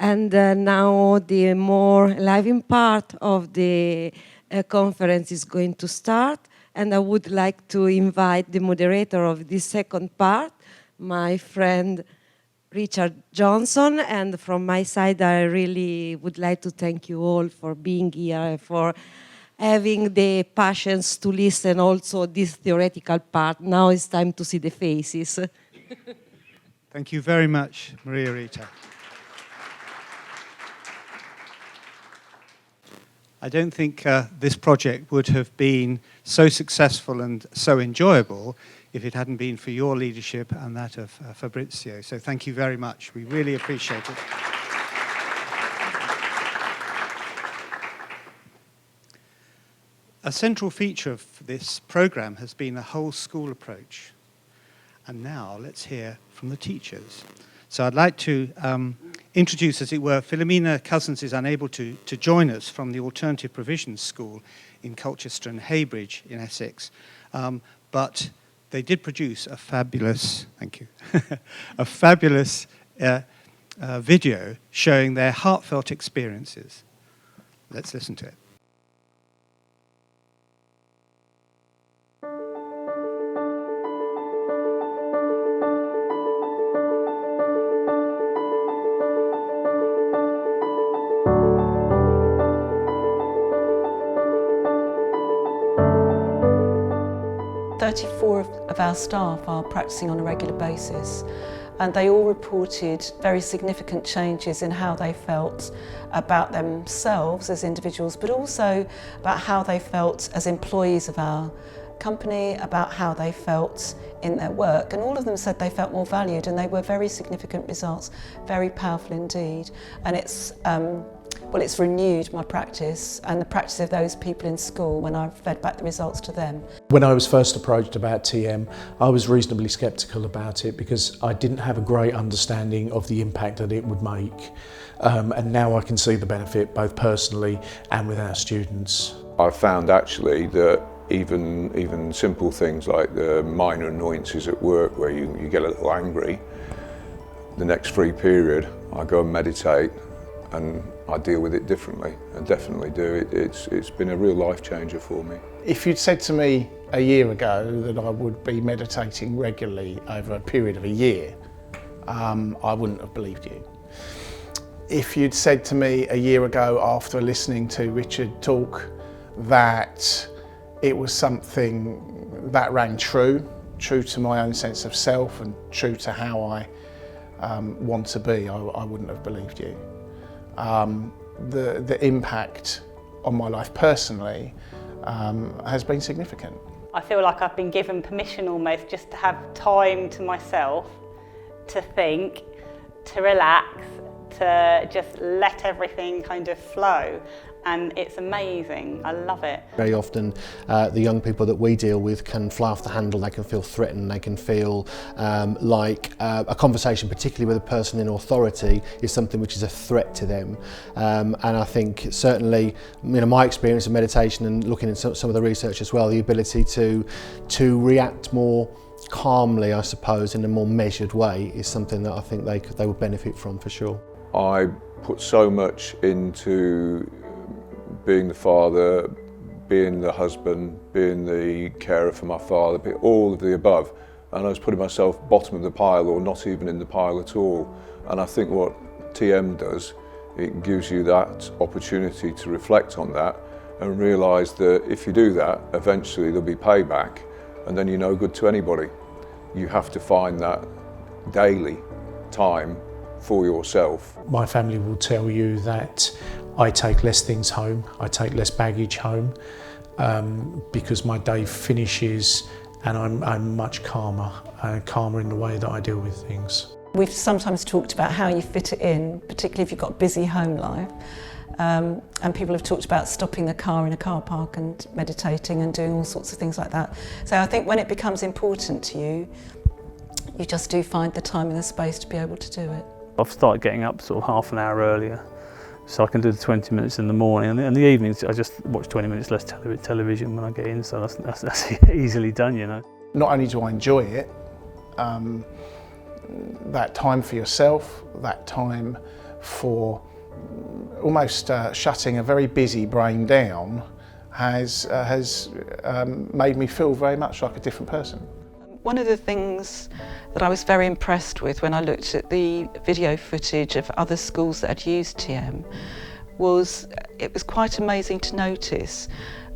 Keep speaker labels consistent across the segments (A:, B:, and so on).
A: And now the more lively part of the conference is going to start. And I would like to invite the moderator of this second part, my friend Richard Johnson. And from my side, I really would like to thank you all for being here and for having the patience to listen also this theoretical part. Now it's time to see the faces.
B: Thank you very much, Maria Rita. I don't think this project would have been so successful and so enjoyable if it hadn't been for your leadership and that of Fabrizio. So thank you very much. We really appreciate it. A central feature of this program has been a whole school approach. And now let's hear from the teachers. So I'd like to introduce, as it were, Philomena Cousins is unable to join us from the Alternative Provisions School in Colchester and Heybridge in Essex. But they did produce a fabulous, thank you, a fabulous video showing their heartfelt experiences. Let's listen to it.
C: Of our staff are practicing on a regular basis, and they all reported very significant changes in how they felt about themselves as individuals, but also about how they felt as employees of our company, about how they felt in their work. And all of them said they felt more valued, and they were very significant results, very powerful indeed. And it's renewed my practice and the practice of those people in school when I've fed back the results to them.
D: When I was first approached about TM, I was reasonably sceptical about it because I didn't have a great understanding of the impact that it would make. And now I can see the benefit both personally and with our students.
E: I've found actually that even simple things like the minor annoyances at work where you get a little angry, the next free period I go and meditate and I deal with it differently, and definitely do. It's been a real life changer for me.
F: If you'd said to me a year ago that I would be meditating regularly over a period of a year, I wouldn't have believed you. If you'd said to me a year ago after listening to Richard talk that it was something that rang true to my own sense of self and true to how I want to be, I wouldn't have believed you. The impact on my life personally has been significant.
G: I feel like I've been given permission almost just to have time to myself, to think, to relax, to just let everything kind of flow. And it's amazing. I love it.
H: Very often the young people that we deal with can fly off the handle, they can feel threatened, they can feel like a conversation, particularly with a person in authority, is something which is a threat to them. And I think certainly, my experience of meditation and looking at some of the research as well, the ability to react more calmly, I suppose, in a more measured way is something that I think they would benefit from for sure.
E: I put so much into being the father, being the husband, being the carer for my father, all of the above. And I was putting myself bottom of the pile or not even in the pile at all. And I think what TM does, it gives you that opportunity to reflect on that and realise that if you do that, eventually there'll be payback and then you're no good to anybody. You have to find that daily time for yourself.
D: My family will tell you that I take less things home, I take less baggage home because my day finishes and I'm much calmer in the way that I deal with things.
C: We've sometimes talked about how you fit it in, particularly if you've got a busy home life. And people have talked about stopping the car in a car park and meditating and doing all sorts of things like that. So I think when it becomes important to you, you just do find the time and the space to be able to do it.
I: I've started getting up sort of half an hour earlier, so I can do the 20 minutes in the morning, and in the evenings I just watch 20 minutes less television when I get in, so that's easily done,
F: Not only do I enjoy it, that time for yourself, that time for almost shutting a very busy brain down has made me feel very much like a different person.
C: One of the things that I was very impressed with when I looked at the video footage of other schools that had used TM was it was quite amazing to notice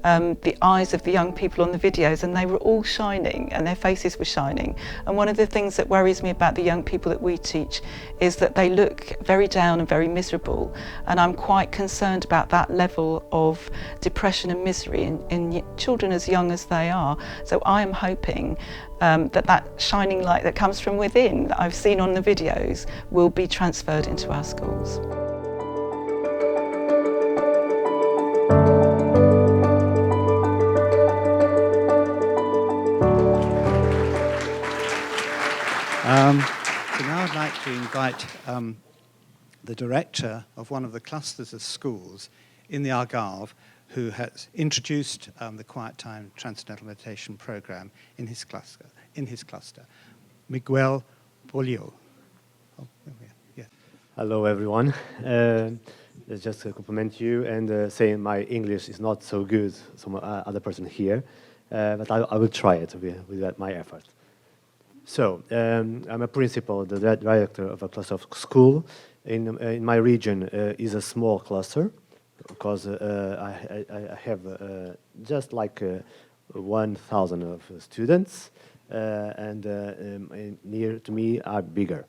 C: the eyes of the young people on the videos, and they were all shining and their faces were shining. And one of the things that worries me about the young people that we teach is that they look very down and very miserable, and I'm quite concerned about that level of depression and misery in children as young as they are. So I am hoping that shining light that comes from within that I've seen on the videos will be transferred into our schools.
B: So now I'd like to invite the director of one of the clusters of schools in the Algarve, who has introduced the Quiet Time Transcendental Meditation program in his cluster, Miguel Bolio. Oh, yeah.
J: Hello, everyone. Just to compliment you and say my English is not so good, some other person here, but I will try it with my effort. So, I'm a principal, the director of a cluster of school. In my region is a small cluster, because I have just like 1,000 of students, and near to me are bigger.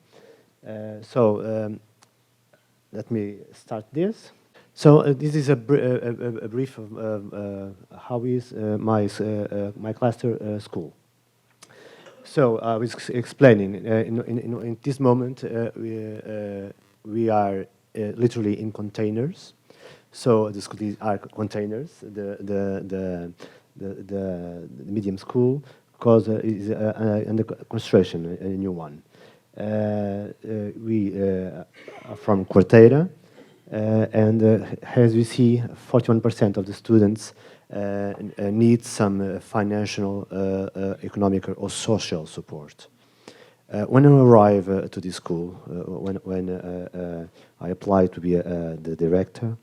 J: Let me start this. So this is a brief of how is my cluster school. So I was explaining, in this moment we are literally in containers. So the schools are containers. The medium school, because is under construction, a new one. We are from Quarteira, and as we see, 41% of the students need some financial, economic, or social support. When I arrived to this school, when I applied to be the director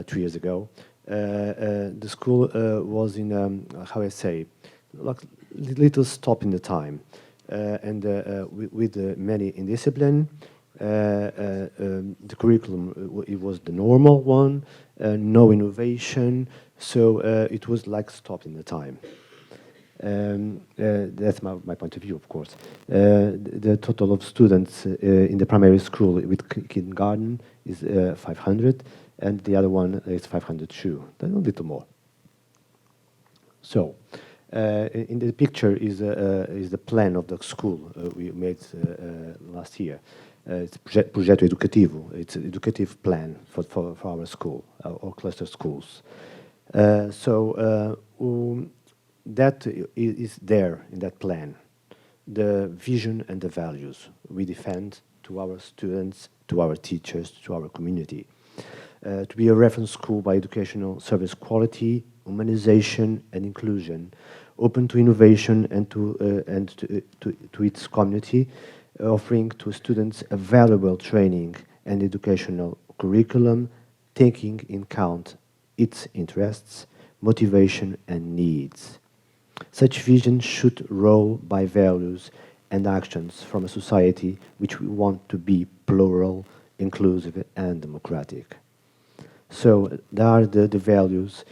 J: 2 years ago, the school was in, how I say, like little stop in the time, and with many indiscipline. The curriculum, it was the normal one, no innovation, so it was like stopped in the time. That's my point of view, of course. The total of students in the primary school with kindergarten is 500, and the other one is 502, a little more. So, in the picture is the plan of the school we made last year. It's progetto educativo. It's an educative plan for our school, our cluster schools. That is there in that plan, the vision and the values we defend to our students, to our teachers, to our community. To be a reference school by educational service quality, humanization and inclusion, open to innovation and to its community, offering to students a valuable training and educational curriculum, taking in account its interests, motivation and needs. Such vision should roll by values and actions from a society which we want to be plural, inclusive and democratic. So there are the values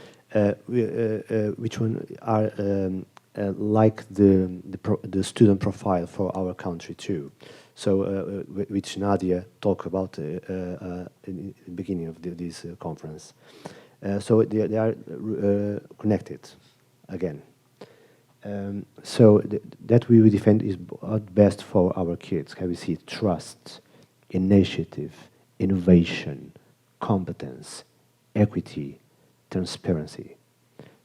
J: which one are like the student profile for our country too. So which Nadia talked about in the beginning of this conference. So they are connected again. So that we will defend is best for our kids. How we see trust, initiative, innovation, competence, equity, transparency.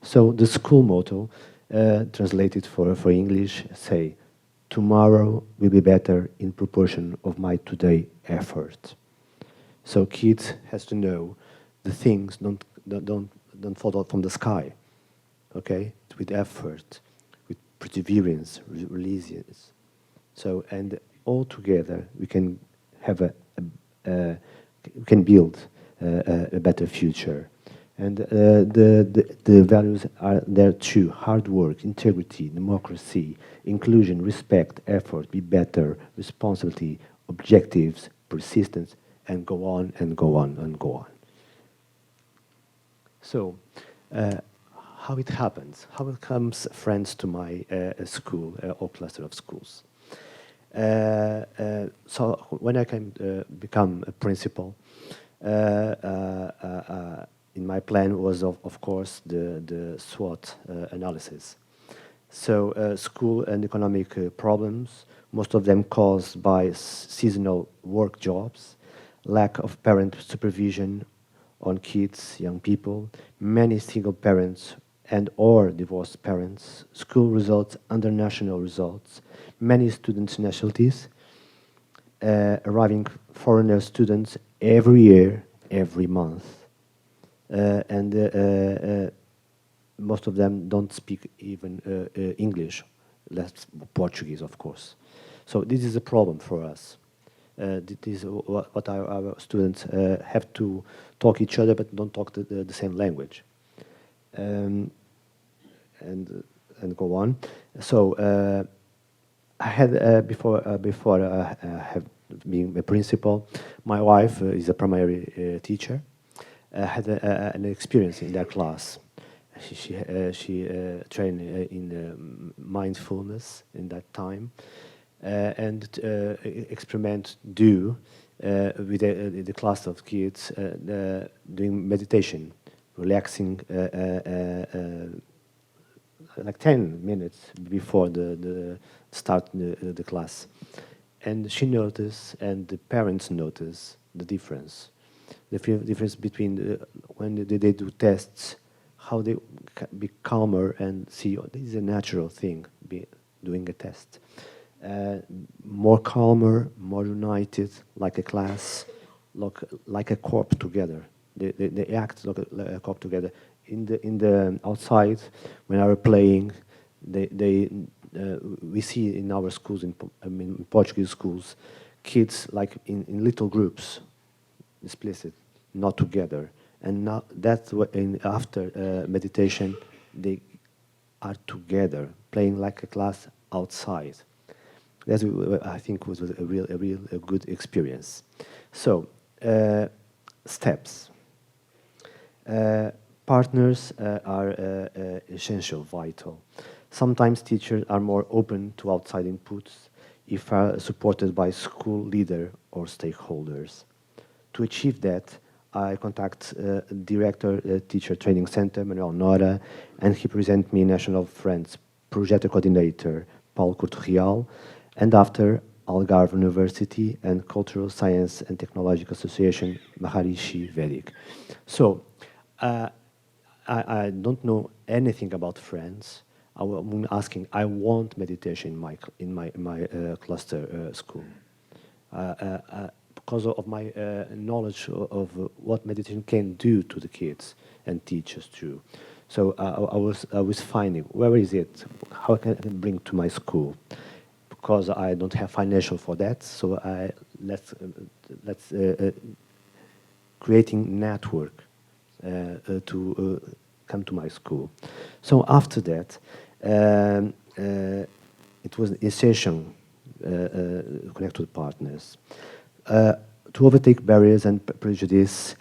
J: So the school motto, translated for English, say, tomorrow will be better in proportion of my today effort. So kids has to know the things don't fall out from the sky, okay? With effort, with perseverance, resilience. So, and all together we can have can build a better future. And the values are there too: hard work, integrity, democracy, inclusion, respect, effort, be better, responsibility, objectives, persistence, and go on and go on and go on. So, how it happens? How it comes friends to my school or cluster of schools? So when I can become a principal, in my plan was of course the SWOT analysis. So school and economic problems, most of them caused by seasonal work jobs, lack of parent supervision on kids, young people, many single parents and or divorced parents, school results under national results, many students' nationalities, arriving foreigner students every year, every month. And most of them don't speak even English, less Portuguese, of course. So this is a problem for us. This is what our students have to talk each other, but don't talk the same language. And go on. So I had before have being a principal, my wife is a primary teacher. Had an experience in that class. She trained in mindfulness in that time, and experiment do with the class of kids doing meditation, relaxing like 10 minutes before the start the class. And she noticed, and the parents noticed the difference. The difference between when they do tests, how they be calmer and see, oh, this is a natural thing, doing a test. More calmer, more united, like a class, like a corps together. They act like a corps together. In the outside, when they are playing, we see in our schools, in Portuguese schools, kids like in little groups, explicit, not together. And now that's what after meditation, they are together, playing like a class outside. That I think was a real good experience. So steps. Partners are essential, vital. Sometimes teachers are more open to outside inputs if are supported by school leader or stakeholders. To achieve that, I contact Director Teacher Training Center, Manuel Nora, and he present me National Friends Project Coordinator, Paulo Couto Real, and after Algarve University and Cultural Science and Technological Association, Maharishi Vedic. So, I don't know anything about Friends. I'm asking, I want meditation in my cluster school. Because of my knowledge of what meditation can do to the kids and teachers too. So I was finding, where is it? How can I bring to my school? Because I don't have financial for that, so let's creating network to come to my school. So after that, it was essential connect with partners. To overtake barriers and prejudice,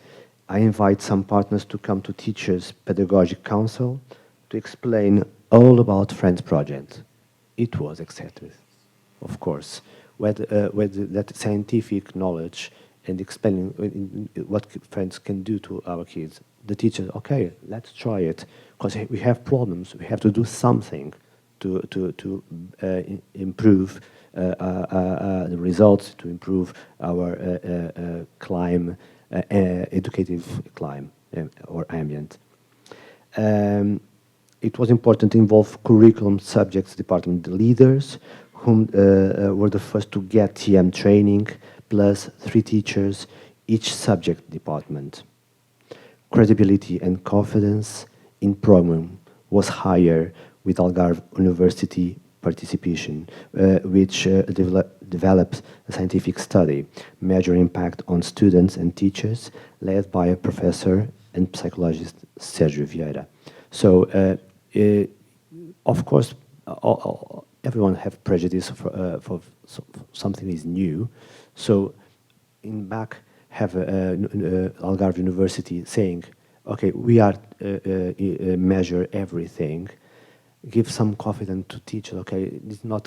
J: I invite some partners to come to Teachers Pedagogic Council to explain all about Friends Project. It was accepted, of course, with that scientific knowledge and explaining what Friends can do to our kids. The teachers, okay, let's try it, because we have problems. We have to do something to improve the results, to improve our educative climate or ambient. It was important to involve curriculum subjects department leaders, whom were the first to get TM training, plus 3 teachers, each subject department. Credibility and confidence in program was higher with Algarve University participation, which developed a scientific study measuring impact on students and teachers, led by a professor and psychologist, Sergio Vieira. So, of course, everyone have prejudice for something is new. So, in back have Algarve University saying, okay, we are measure everything, give some confidence to teachers. Okay, it's not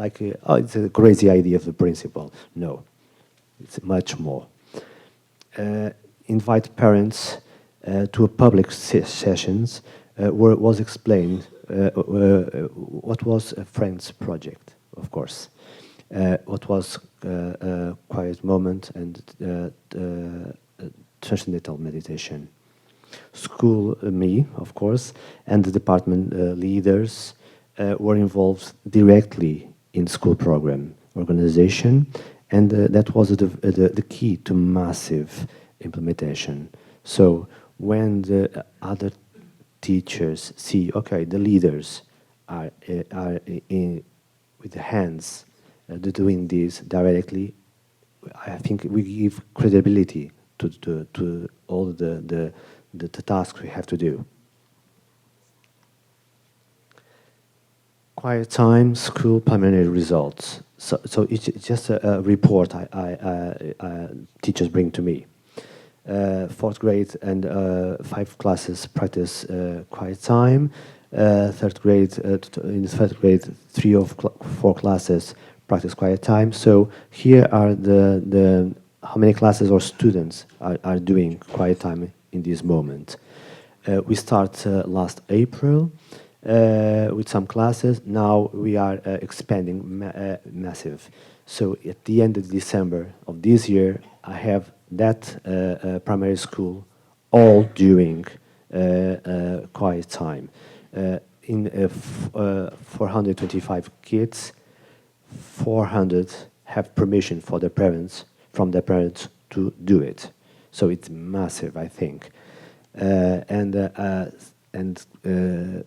J: like it's a crazy idea of the principal. No, it's much more. Invite parents to a public sessions where it was explained what was a Friends project, of course, what was quiet moment and Transcendental Meditation. School, me, of course, and the department leaders were involved directly in school program organization, and that was the key to massive implementation. So when the other teachers see, okay, the leaders are in, with the hands doing this directly, I think we give credibility to all the tasks we have to do. Quiet time, school preliminary results. So it's just a report teachers bring to me. Fourth grade and 5 classes practice quiet time. Third grade, in the third grade, 3 of 4 classes practice quiet time. So here are the how many classes or students are doing quiet time in this moment. We start last April with some classes. Now we are expanding massive. So at the end of December of this year, I have that primary school all doing quiet time. In 425 kids, 400 have permission for their parents, from their parents to do it. So it's massive, I think. And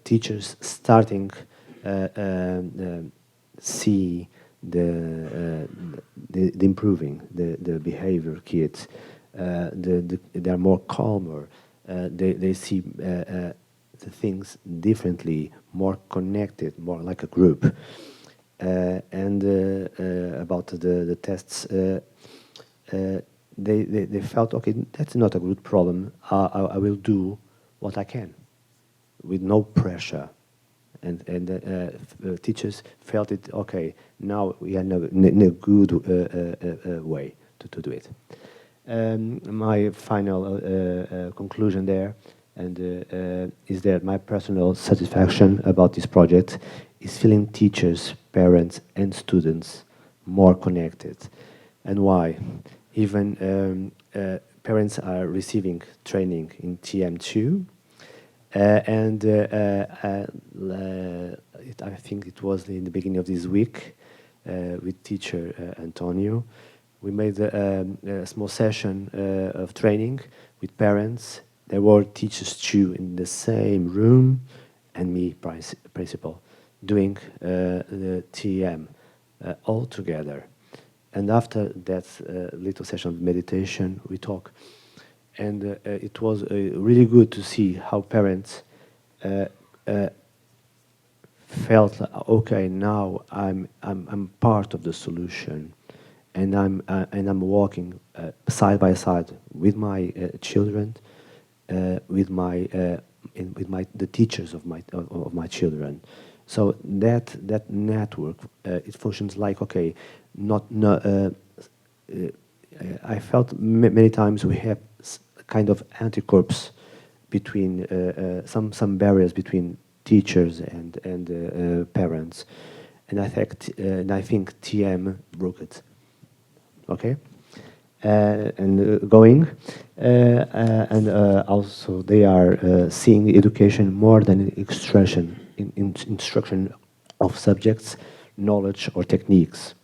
J: teachers starting see the improving the behavior kids. They are more calmer. They see the things differently, more connected, more like a group. And about the tests, they felt, okay, that's not a good problem. I will do what I can, with no pressure. And teachers felt it, okay, now we are in a good way to do it. My final conclusion there is that my personal satisfaction about this project is feeling teachers, parents, and students more connected. And why? Even parents are receiving training in TM2, I think it was in the beginning of this week with teacher Antonio. We made a small session of training with parents. There were teachers too in the same room, and me, principal, doing the TM all together. And after that little session of meditation, we talk. And it was really good to see how parents felt, okay, now I'm part of the solution, and I'm walking side by side with my children, with the teachers of my children. So that network it functions like, okay, I felt many times we have kind of anticorps between some barriers between teachers and parents, and I think TM broke it. Okay, and going and also they are seeing education more than instruction of subjects, knowledge or techniques.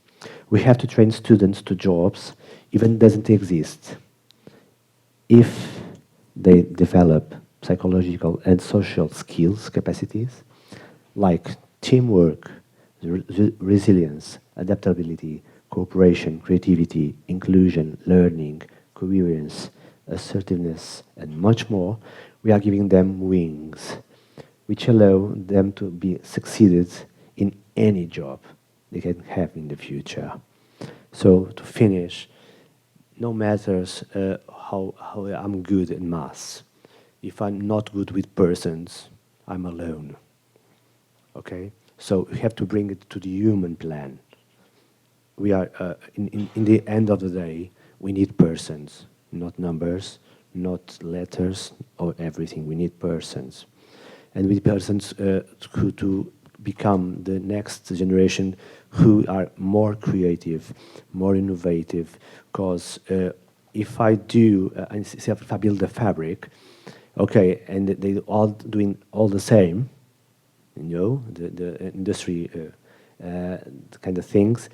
J: We have to train students to jobs even doesn't exist if they develop psychological and social skills, capacities, like teamwork, resilience, adaptability, cooperation, creativity, inclusion, learning, coherence, assertiveness, and much more, we are giving them wings, which allow them to be succeeded in any job they can have in the future. So to finish, no matters how I'm good in maths. If I'm not good with persons, I'm alone. Okay? So we have to bring it to the human plan. We are, in the end of the day, we need persons, not numbers, not letters or everything. We need persons. And we need persons who to become the next generation who are more creative, more innovative, because if I do, if I build a fabric, okay, and they all doing all the same, you know, the industry kind of things,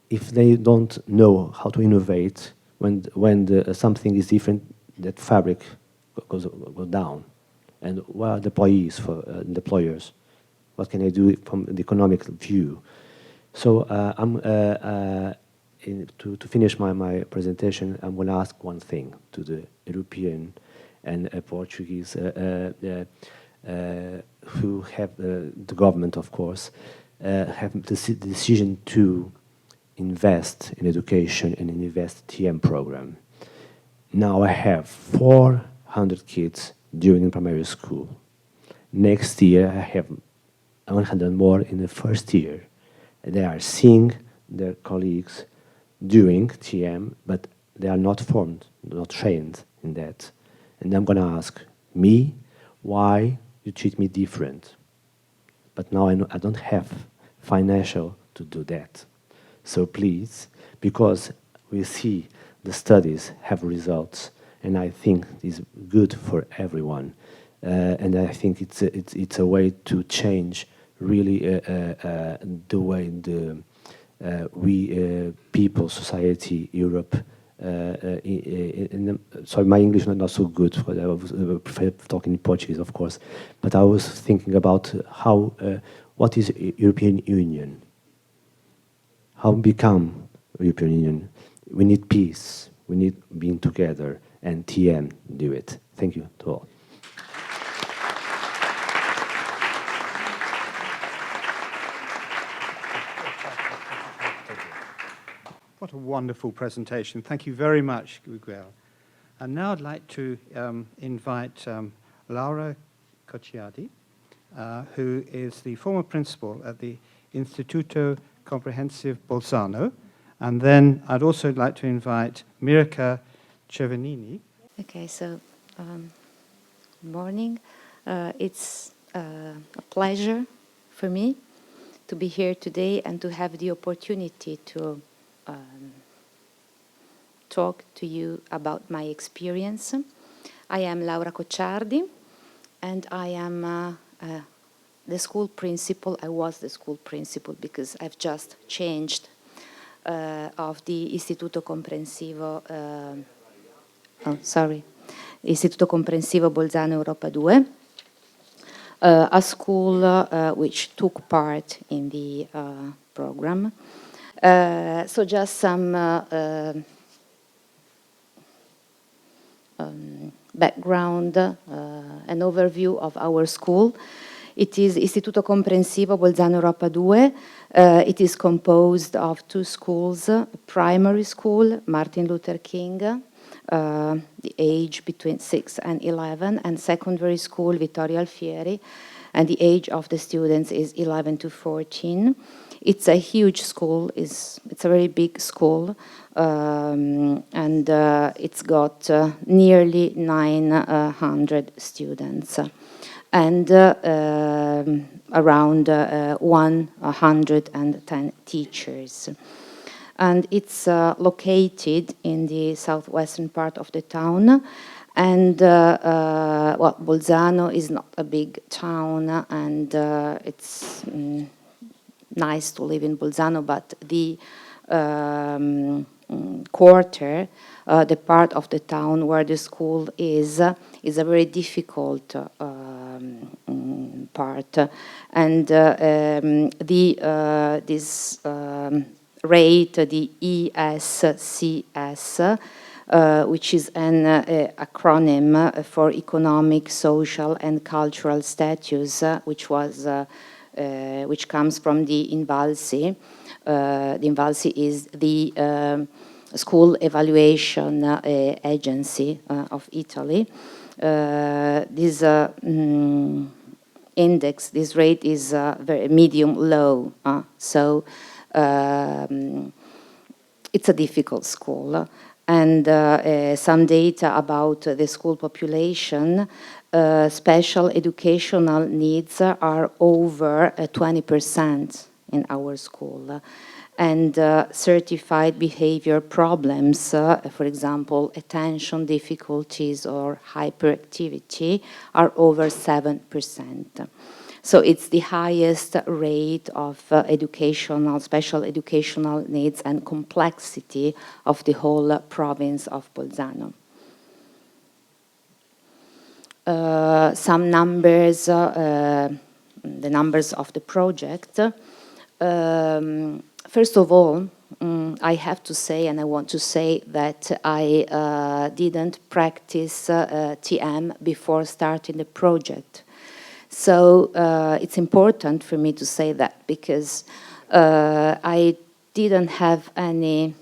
J: if they don't know how to innovate, when something is different, that fabric goes down. And what are the employees for the employers? What can I do from the economic view? So to finish my presentation, I'm going to ask one thing to the European and Portuguese who have the government, of course, have the decision to invest in education and invest TM program. Now I have 400 kids during primary school. Next year I have 100 more in the first year. They are seeing their colleagues doing TM, but they are not formed, not trained in that. And I'm going to ask me, why you treat me different? But now I know I don't have financial to do that. So please, because we see the studies have results, and I think it's good for everyone. And I think it's a way to change really the way we people, society, Europe. Sorry, my English is not so good. I prefer talking in Portuguese, of course. But I was thinking about how what is European Union? How become European Union? We need peace. We need being together, and TM do it. Thank you to all.
B: What a wonderful presentation. Thank you very much, Gugliel. And now I'd like to invite Laura Cocciardi, who is the former principal at the Istituto Comprensivo Bolzano. And then I'd also like to invite Mirka Cervenini.
K: Okay, so good morning. It's a pleasure for me to be here today and to have the opportunity to talk to you about my experience. I am Laura Cocciardi, and I am the school principal. I was the school principal because I've just changed of the Istituto Comprensivo. Istituto Comprensivo Bolzano Europa 2, a school which took part in the program. So just some background, an overview of our school. It is Istituto Comprensivo Bolzano Europa 2. It is composed of two schools, primary school, Martin Luther King, the age between 6 and 11, and secondary school, Vittorio Alfieri, and the age of the students is 11 to 14. It's a huge school, it's a very big school, and it's got nearly 900 students and around 110 teachers. And it's located in the southwestern part of the town. And, well, Bolzano is not a big town, and it's nice to live in Bolzano, but the quarter, the part of the town where the school is a very difficult part. And this rate, the ESCS, which is an acronym for Economic, Social and Cultural Status, which comes from the INVALSI. The INVALSI is the school evaluation agency of Italy. This index, this rate is very medium low, so it's a difficult school. And some data about the school population, special educational needs are over 20% in our school. And certified behavior problems, for example, attention difficulties or hyperactivity, are over 7%. So it's the highest rate of special educational needs and complexity of the whole province of Bolzano. Some numbers, the numbers of the project. First of all, I have to say, and I want to say, that I didn't practice TM before starting the project. So it's important for me to say that, because I didn't have any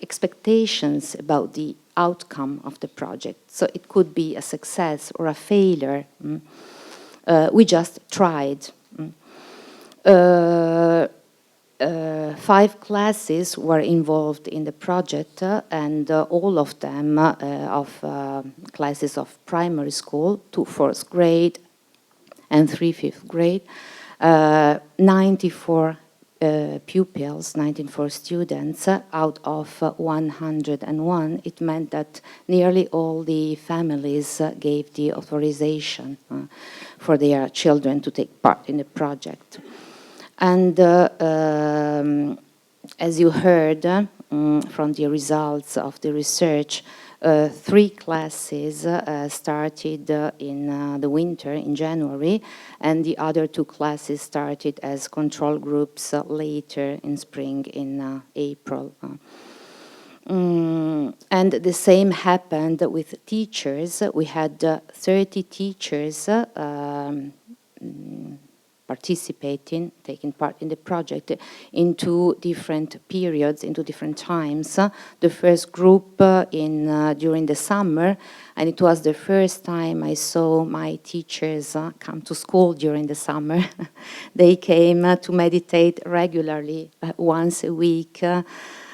K: expectations about the outcome of the project. So it could be a success or a failure. We just tried. 5 classes were involved in the project, and all of them classes of primary school, 2 4th grade and 3 5th grade, 94 pupils, 94 students out of 101. It meant that nearly all the families gave the authorization for their children to take part in the project. And as you heard from the results of the research, 3 classes started in the winter, in January, and the other 2 classes started as control groups later in spring, in April. And the same happened with teachers. We had 30 teachers participating, taking part in the project in 2 different periods, in 2 different times. The first group during the summer, and it was the first time I saw my teachers come to school during the summer. They came to meditate regularly, once a week,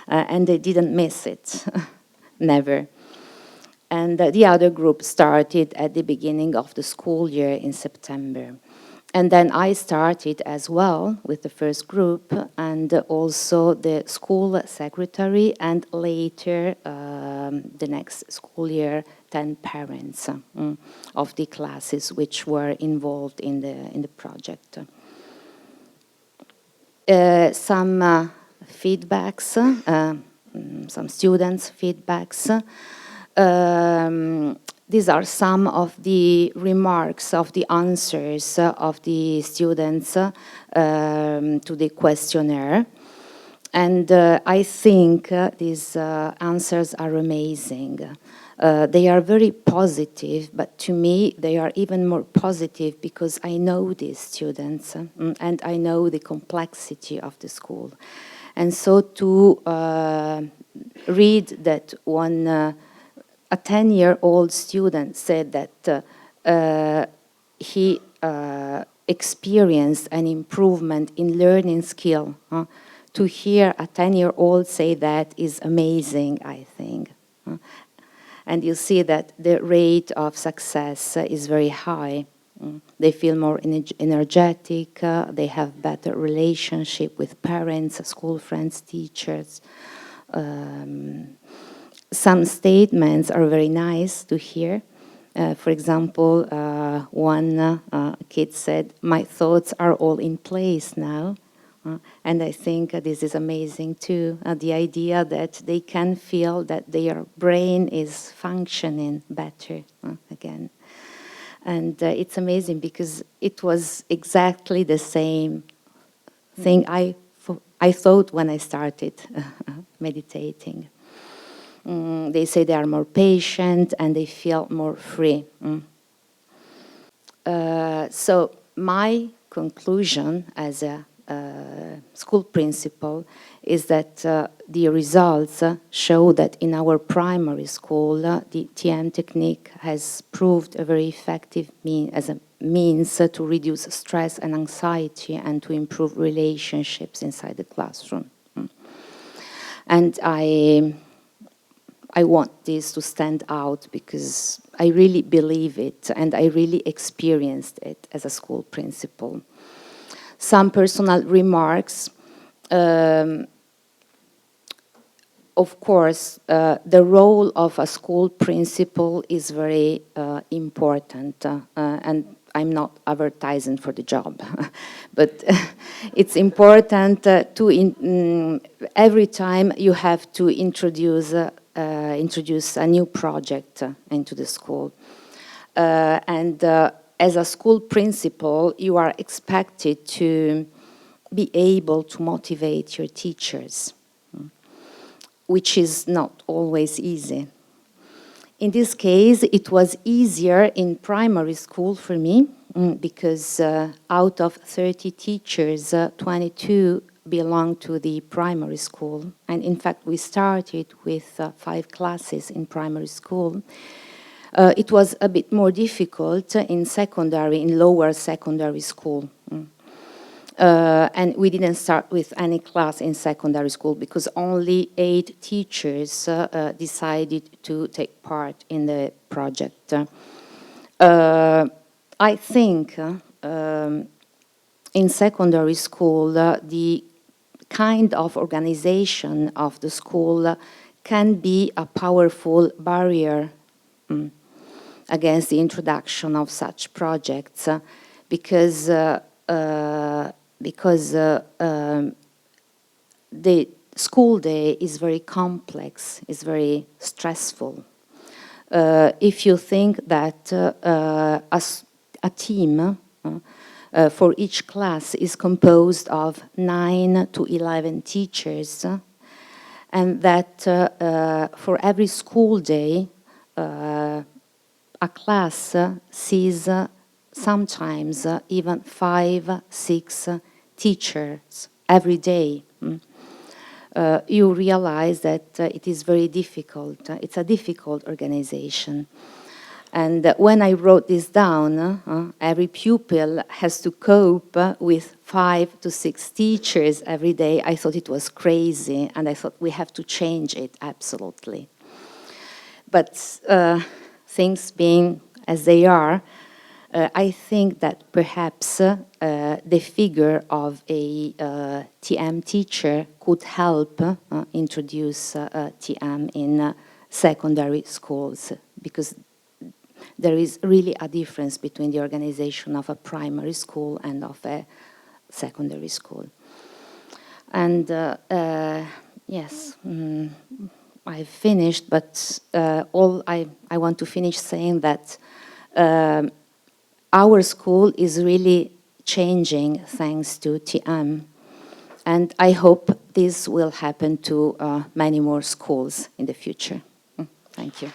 K: and they didn't miss it, never. And the other group started at the beginning of the school year in September. And then I started as well with the first group, and also the school secretary, and later the next school year 10 parents of the classes which were involved in the project. Some feedbacks, some students' feedbacks. These are some of the remarks, of the answers of the students to the questionnaire. And I think these answers are amazing. They are very positive, but to me they are even more positive because I know these students and I know the complexity of the school. And so to read that a 10-year-old student said that he experienced an improvement in learning skill. To hear a 10-year-old say that is amazing, I think. And you see that the rate of success is very high. They feel more energetic, they have better relationship with parents, school friends, teachers. Some statements are very nice to hear. For example, one kid said, "My thoughts are all in place now." And I think this is amazing too, the idea that they can feel that their brain is functioning better again. And it's amazing because it was exactly the same thing I thought when I started meditating. They say they are more patient and they feel more free. So my conclusion as a school principal is that the results show that in our primary school, the TM technique has proved a very effective means to reduce stress and anxiety and to improve relationships inside the classroom. And I want this to stand out because I really believe it and I really experienced it as a school principal. Some personal remarks. Of course, the role of a school principal is very important, and I'm not advertising for the job, but it's important every time you have to introduce a new project into the school. As a school principal, you are expected to be able to motivate your teachers, which is not always easy. In this case, it was easier in primary school for me because out of 30 teachers, 22 belong to the primary school. And in fact, we started with 5 classes in primary school. It was a bit more difficult in lower secondary school. And we didn't start with any class in secondary school because only 8 teachers decided to take part in the project. I think in secondary school, the kind of organization of the school can be a powerful barrier against the introduction of such projects because the school day is very complex, is very stressful. If you think that a team for each class is composed of 9 to 11 teachers, and that for every school day, a class sees sometimes even 5, 6 teachers every day. You realize that it is very difficult. It's a difficult organization. And when I wrote this down, every pupil has to cope with 5 to 6 teachers every day. I thought it was crazy, and I thought we have to change it absolutely. But things being as they are, I think that perhaps the figure of a TM teacher could help introduce TM in secondary schools, because there is really a difference between the organization of a primary school and of a secondary school. And yes, I've finished, but I want to finish saying that our school is really changing thanks to TM. And I hope this will happen to many more schools in the future. Thank you.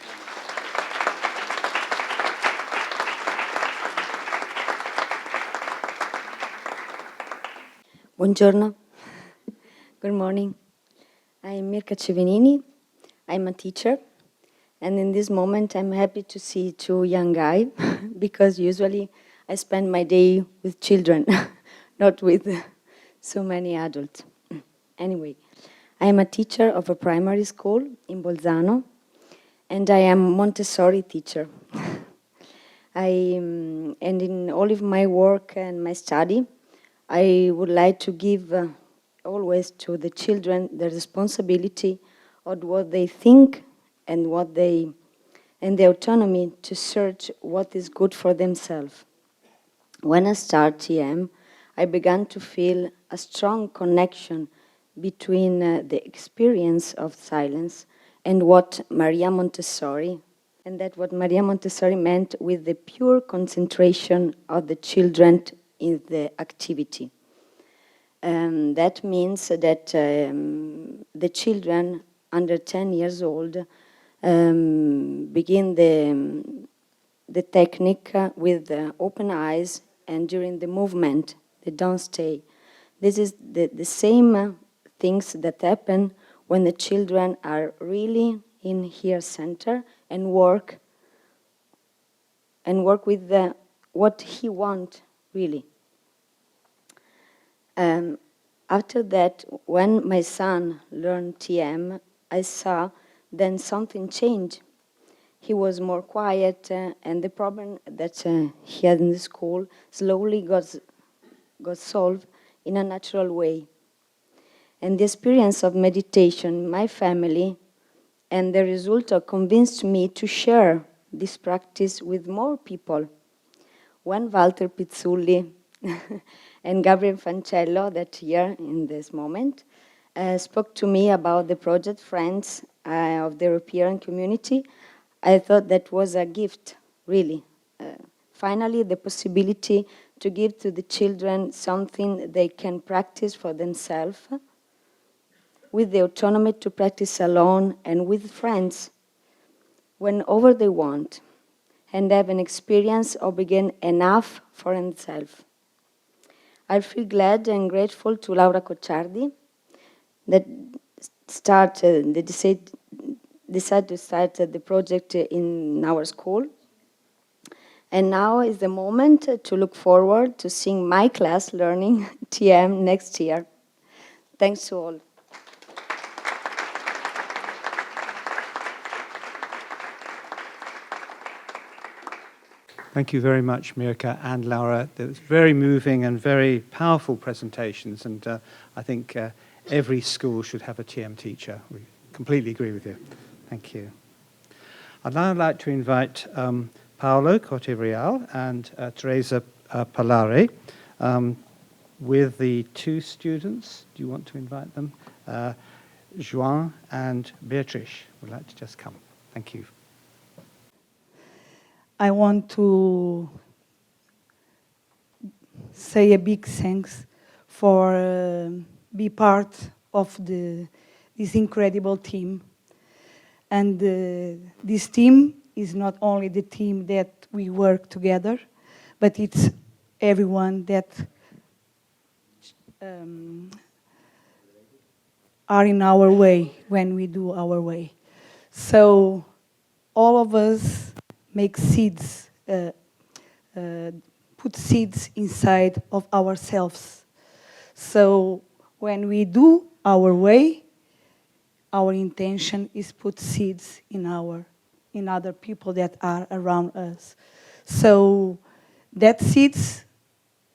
L: Buongiorno. Good morning. I'm Mirka Cevenini. I'm a teacher. And in this moment, I'm happy to see 2 young guys, because usually I spend my day with children, not with so many adults. Anyway, I am a teacher of a primary school in Bolzano, and I am Montessori teacher. And in all of my work and my study, I would like to give always to the children the responsibility of what they think and the autonomy to search what is good for themselves. When I started TM, I began to feel a strong connection between the experience of silence and what Maria Montessori, And that's what Maria Montessori meant with the pure concentration of the children in the activity. That means that the children under 10 years old begin the technique with open eyes, and during the movement they don't stay. This is the same things that happen when the children are really in here center and work with what he wants really. After that, when my son learned TM, I saw then something changed. He was more quiet, and the problem that he had in the school slowly got solved in a natural way. And the experience of meditation, my family, and the result convinced me to share this practice with more people. When Walter Pizzulli and Gabriel Fancello, that year in this moment, spoke to me about the project Friends of the European Community, I thought that was a gift, really. Finally, the possibility to give to the children something they can practice for themselves, with the autonomy to practice alone and with friends, whenever they want, and have an experience of being enough for themselves. I feel glad and grateful to Laura Cocciardi that decided to start the project in our school. And now is the moment to look forward to seeing my class learning TM next year. Thanks to all.
B: Thank you very much, Mirka and Laura. It was very moving and very powerful presentations, and I think every school should have a TM teacher. We completely agree with you. Thank you. I'd now like to invite Paolo Corte-Real and Teresa Palare with the two students. Do you want to invite them? Joan and Beatrice would like to just come. Thank you.
M: I want to say a big thanks for be part of this incredible team. And this team is not only the team that we work together, but it's everyone that are in our way when we do our way. So all of us make seeds, put seeds inside of ourselves. So when we do our way, our intention is put seeds in other people that are around us. So that seeds,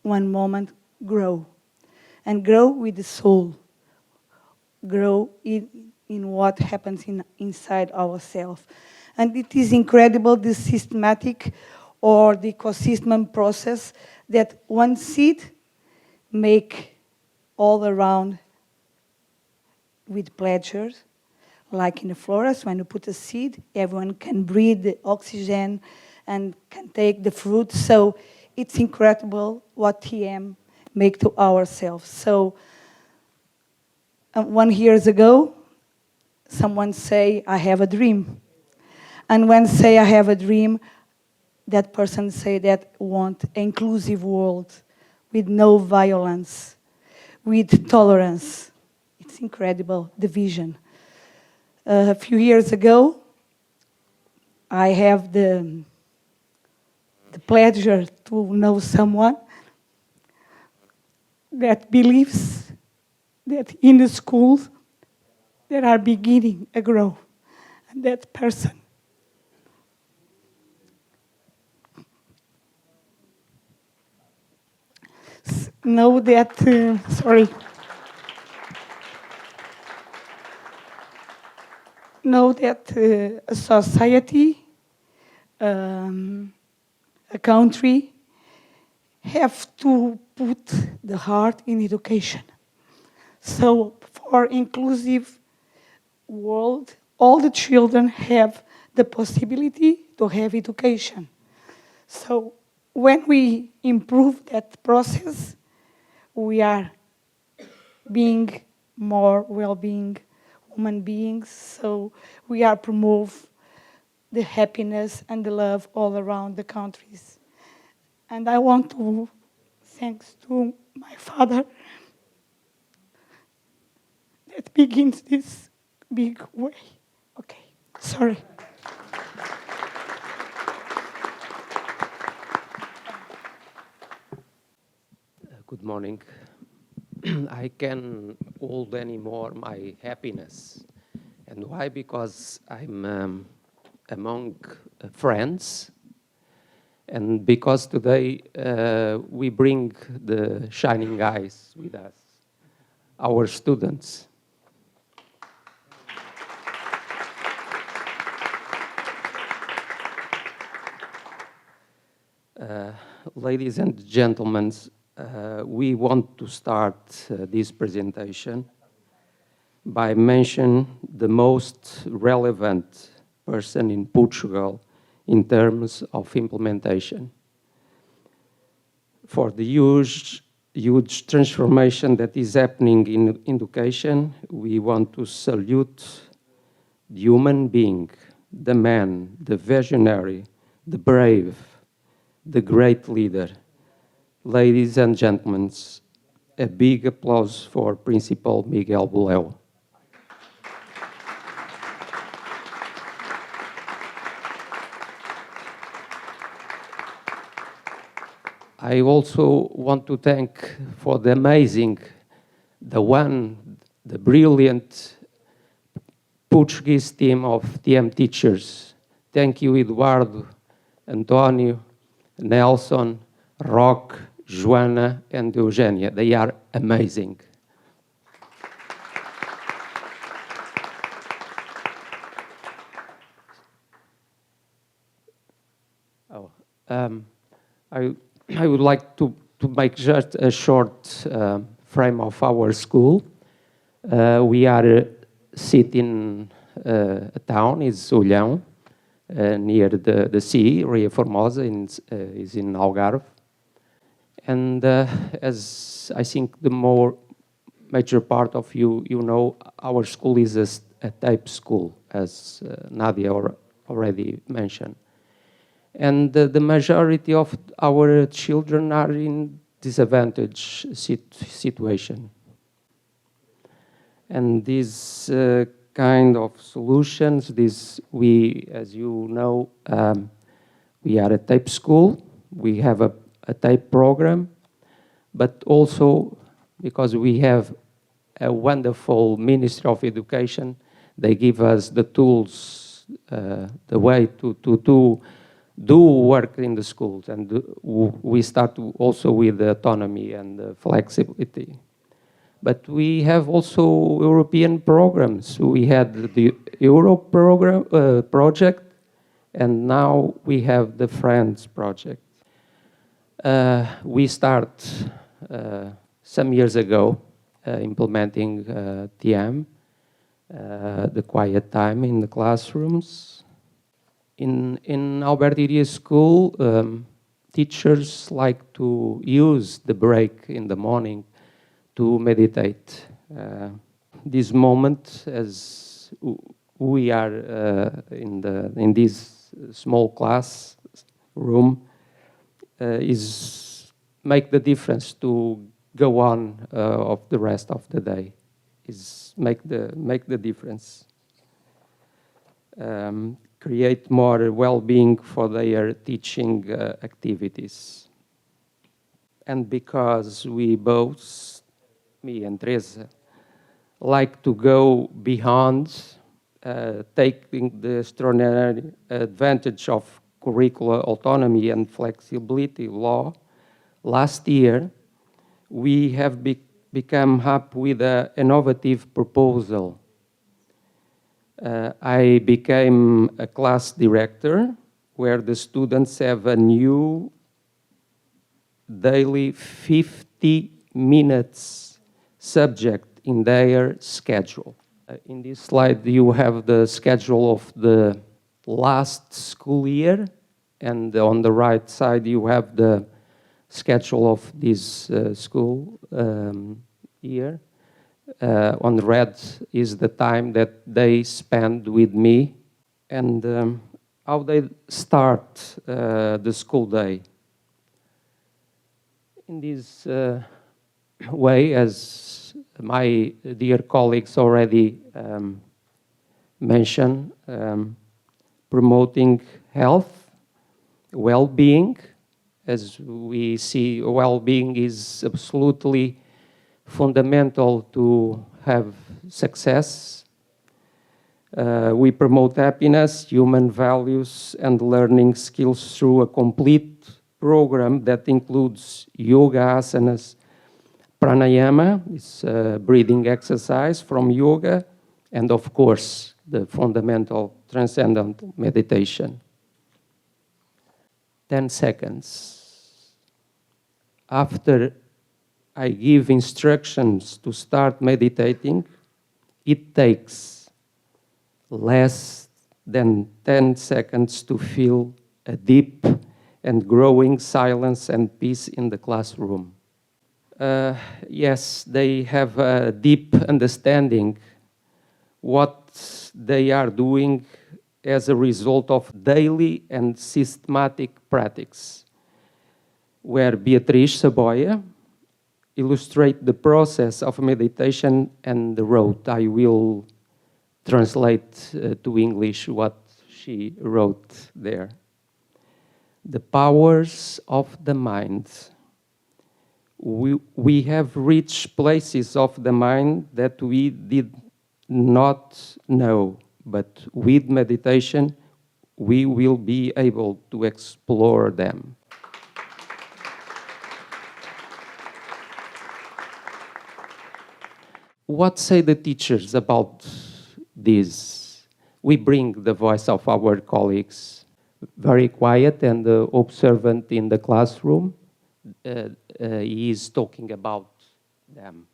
M: one moment, grow. And grow with the soul. Grow in what happens inside ourselves. And it is incredible, this systematic or the ecosystem process that one seed make all around with pleasure. Like in the forest, when you put a seed, everyone can breathe the oxygen and can take the fruit. So it's incredible what TM make to ourselves. So 1 year ago, someone say, I have a dream. And when say I have a dream, that person say that want an inclusive world with no violence, with tolerance. It's incredible, the vision. A few years ago, I have the pleasure to know someone that believes that in the schools there are beginning a growth. And that person know that, know that a society, a country, have to put the heart in education. So for inclusive world, all the children have the possibility to have education. So when we improve that process, we are being more well-being human beings, so we are promote the happiness and the love all around the countries. And I want to thanks to my father that begins this big way. Okay, sorry.
N: Good morning. I can hold anymore my happiness. And why? Because I'm among friends, and because today we bring the shining eyes with us, our students. Ladies and gentlemen, we want to start this presentation by mentioning the most relevant person in Portugal in terms of implementation. For the huge transformation that is happening in education, we want to salute the human being, the man, the visionary, the brave, the great leader. Ladies and gentlemen, a big applause for Principal Miguel Boleo. I also want to thank for the amazing, the brilliant Portuguese team of TM teachers. Thank you, Eduardo, Antonio, Nelson, Roque, Joana, and Eugenia. They are amazing. I would like to make just a short frame of our school. We are sitting a town, is Olhão, near the sea. Ria Formosa is in Algarve. And as I think the more major part of you know, our school is a type school, as Nadia already mentioned. And the majority of our children are in disadvantaged situation. And these kind of solutions, as you know, we are a type school. We have a type program, but also because we have a wonderful Ministry of Education, they give us the tools, the way to do work in the schools, and we start also with the autonomy and the flexibility. But we have also European programs. We had the Europe program project, and now we have the France project. We start some years ago implementing TM, the quiet time in the classrooms. In Albertiria School, teachers like to use the break in the morning to meditate. This moment, as we are in this small class room, is make the difference to go on of the rest of the day. Is make the difference. Create more well-being for their teaching activities. And because we both, me and Teresa, like to go beyond taking the extraordinary advantage of curricular autonomy and flexibility law, last year we have become up with an innovative proposal. I became a class director where the students have a new daily 50 minutes subject in their schedule. In this slide you have the schedule of the last school year, and on the right side you have the schedule of this school year. On red is the time that they spend with me, and how they start the school day. In this way, as my dear colleagues already mentioned, promoting health, well-being. As we see, well-being is absolutely fundamental to have success. We promote happiness, human values, and learning skills through a complete program that includes yoga asanas, pranayama, it's a breathing exercise from yoga, and of course, the fundamental transcendental meditation. 10 seconds. After I give instructions to start meditating, it takes less than 10 seconds to feel a deep and growing silence and peace in the classroom. Yes, they have a deep understanding what they are doing as a result of daily and systematic practice, where Beatriz Saboia illustrates the process of meditation and the road. I will translate to English what she wrote there. The powers of the mind. We have reached places of the mind that we did not know, but with meditation, we will be able to explore them. What say the teachers about this? We bring the voice of our colleagues, very quiet and observant in the classroom. He is talking about them.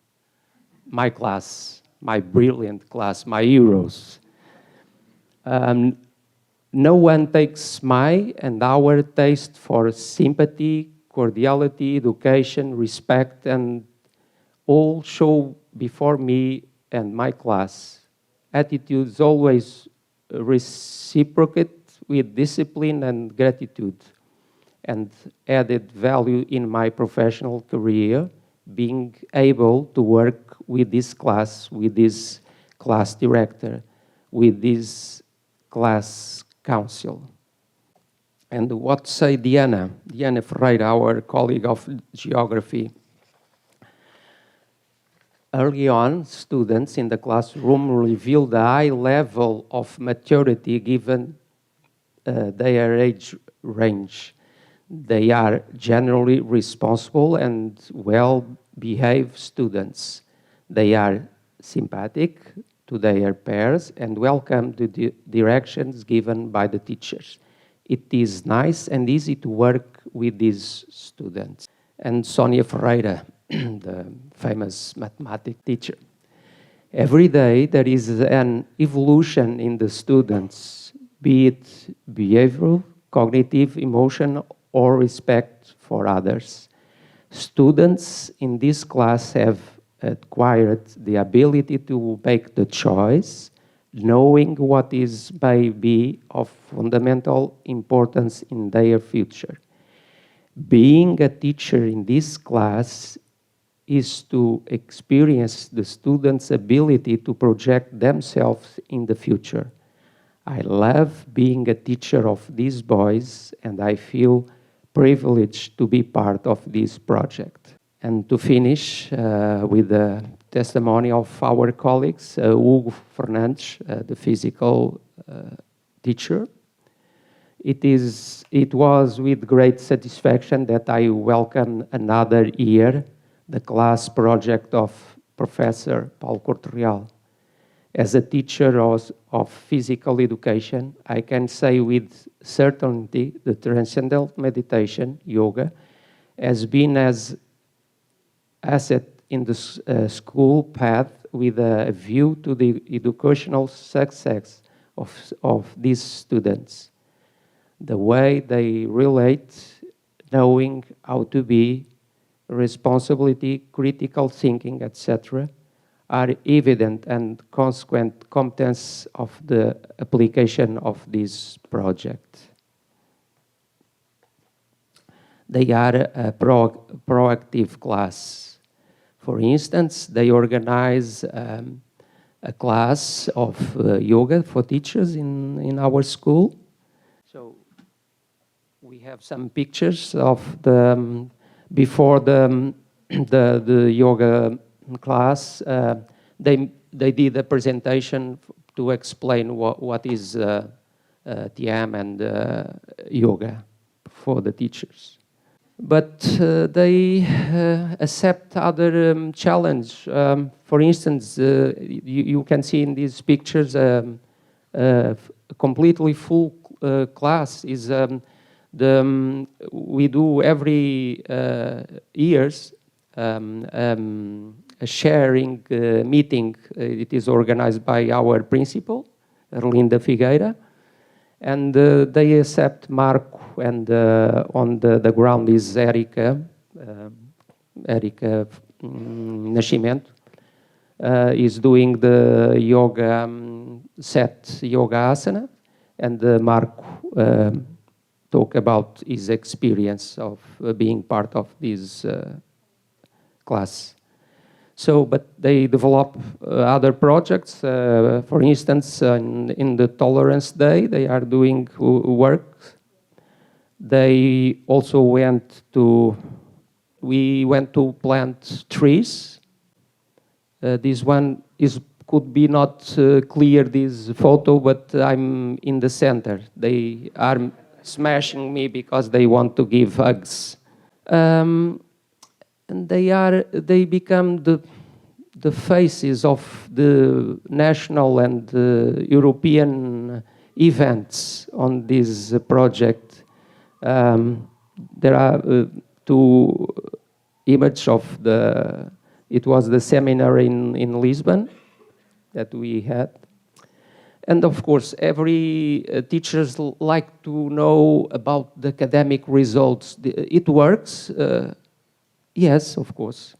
N: My class, my brilliant class, my heroes. No one takes my and our taste for sympathy, cordiality, education, respect, and all show before me and my class. Attitudes always reciprocate with discipline and gratitude, and added value in my professional career, being able to work with this class director, with this class council. And what say Diana Ferreira, our colleague of geography? Early on, students in the classroom revealed a high level of maturity given their age range. They are generally responsible and well-behaved students. They are sympathetic to their peers and welcome the directions given by the teachers. It is nice and easy to work with these students. And Sonia Ferreira, the famous mathematics teacher. Every day there is an evolution in the students, be it behavioral, cognitive, emotional, or respect for others. Students in this class have acquired the ability to make the choice, knowing what may be of fundamental importance in their future. Being a teacher in this class is to experience the students' ability to project themselves in the future. I love being a teacher of these boys, and I feel privileged to be part of this project. And to finish with the testimony of our colleagues, Hugo Fernandes, the physical teacher. It was with great satisfaction that I welcome another year the class project of Professor Paulo Corte-Real. As a teacher of physical education, I can say with certainty the Transcendental Meditation, yoga, has been as asset in the school path with a view to the educational success of these students. The way they relate, knowing how to be, responsibility, critical thinking, etc., are evident and consequent competence of the application of this project. They are a proactive class. For instance, they organize a class of yoga for teachers in our school. So we have some pictures of the before the yoga class. They did a presentation to explain what is TM and yoga for the teachers. But they accept other challenge. For instance, you can see in these pictures a completely full class is we do every years a sharing meeting. It is organized by our principal, Erlinda Figueira, and they accept Marco, and on the ground is Erika Nascimento, is doing the yoga set yoga asana, and Marco talk about his experience of being part of this class. So, but they develop other projects. For instance, in the Tolerance Day, they are doing work. They also we went to plant trees. This one could be not clear, this photo, but I'm in the center. They are smashing me because they want to give hugs. And they become the faces of the national and European events on this project. There are two images of it was the seminar in Lisbon that we had. And of course, every teachers like to know about the academic results. It works. Yes, of course.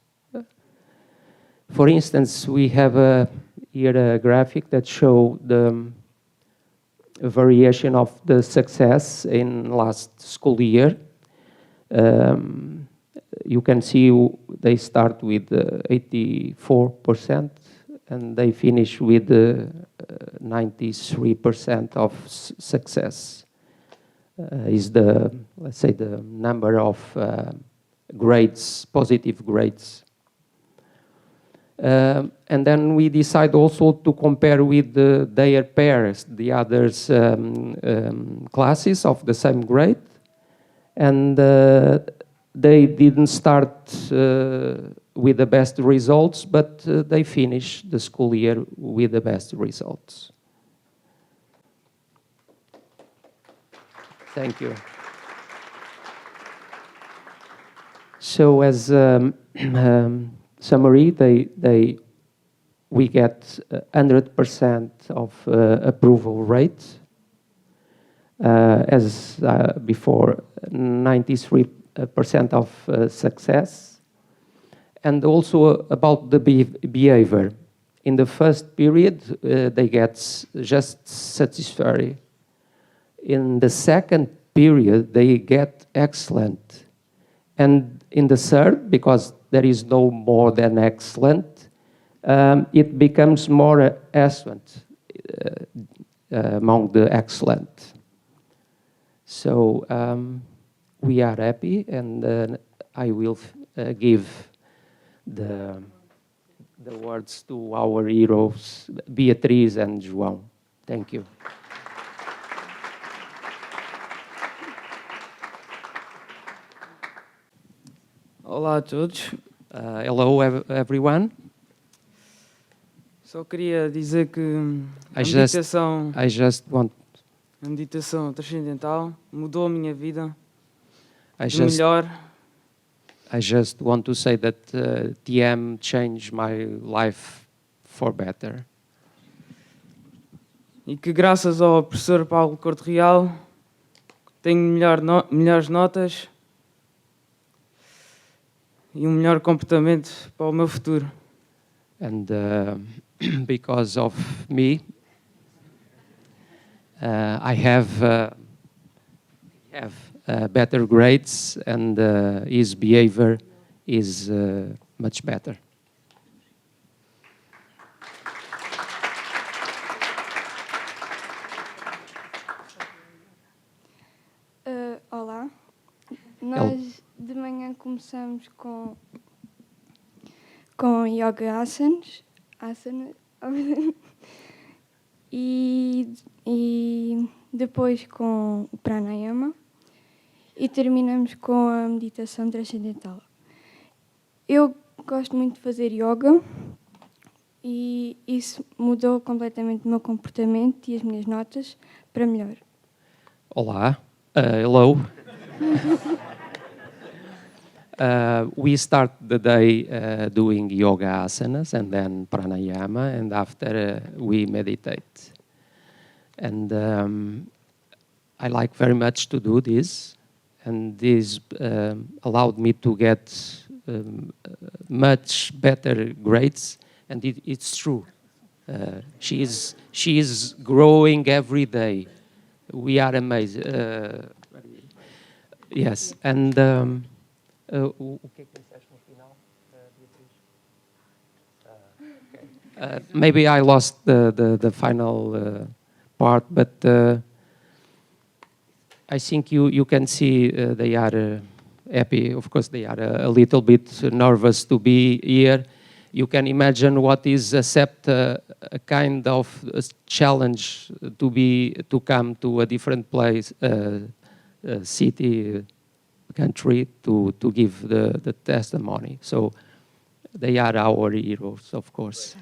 N: For instance, we have here a graphic that shows the variation of the success in last school year. You can see they start with 84% and they finish with 93% of success. Is let's say the number of grades, positive grades. And then we decide also to compare with their peers, the others classes of the same grade. And they didn't start with the best results, but they finished the school year with the best results. Thank you. So as summary, we get 100% of approval rate. As before, 93% of success. And also about the behavior. In the first period, they get just satisfactory. In the second period, they get excellent. And in the third, because there is no more than excellent, it becomes more excellent among the excellent. So we are happy, and I will give the words to our heroes, Beatriz and João. Thank you.
O: Olá a todos.
N: Hello, everyone.
O: Só queria dizer que a meditação transcendental mudou a minha vida de melhor.
N: I just want to say that TM changed my life for better.
O: e que graças ao professor Paulo Corte Real tenho melhores notas e melhor comportamento para o meu futuro.
N: And because of me, I have better grades, and his behavior is much better.
P: Olá, nós de manhã começamos com yoga asana e depois com o pranayama e terminamos com a meditação transcendental. Eu gosto muito de fazer yoga e isso mudou completamente o meu comportamento e as minhas notas para melhor.
N: Olá, hello. We start the day doing yoga asanas and then pranayama, and after we meditate. And I like very much to do this, and this allowed me to get much better grades, and it's true. She is growing every day. We are amazed. Yes, and maybe I lost the final part, but I think you can see they are happy. Of course, they are a little bit nervous to be here. You can imagine what is accept a kind of challenge to come to a different place, city, country to give the testimony. So they are our heroes, of course.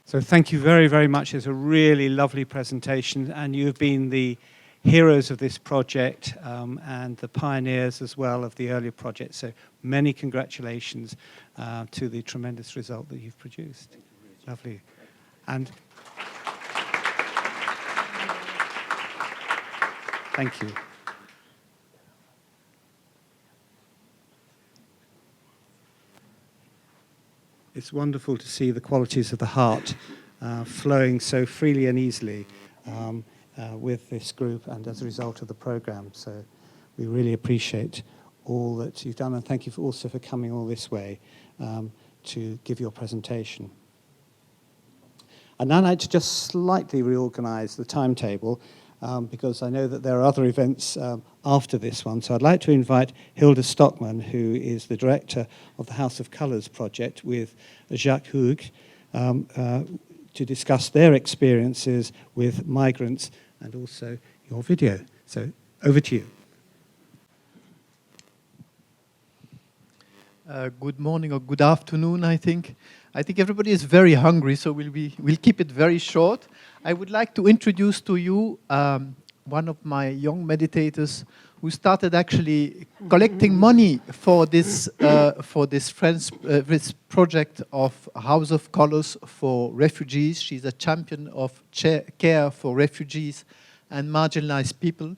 B: So thank you very, very much. It's a really lovely presentation, and you've been the heroes of this project and the pioneers as well of the earlier project. So many congratulations to the tremendous result that you've produced. Lovely. And thank you. It's wonderful to see the qualities of the heart flowing so freely and easily with this group and as a result of the program. So we really appreciate all that you've done, and thank you also for coming all this way to give your presentation. I'd now like to just slightly reorganize the timetable because I know that there are other events after this one. So I'd like to invite Hilda Stockman, who is the director of the House of Colours project, with Jacques Hugues, to discuss their experiences with migrants and also your video. So over to you.
Q: Good morning or good afternoon, I think. I think everybody is very hungry, so we'll keep it very short. I would like to introduce to you one of my young meditators who started actually collecting money for this this project of House of Colours for refugees. She's a champion of care for refugees and marginalized people.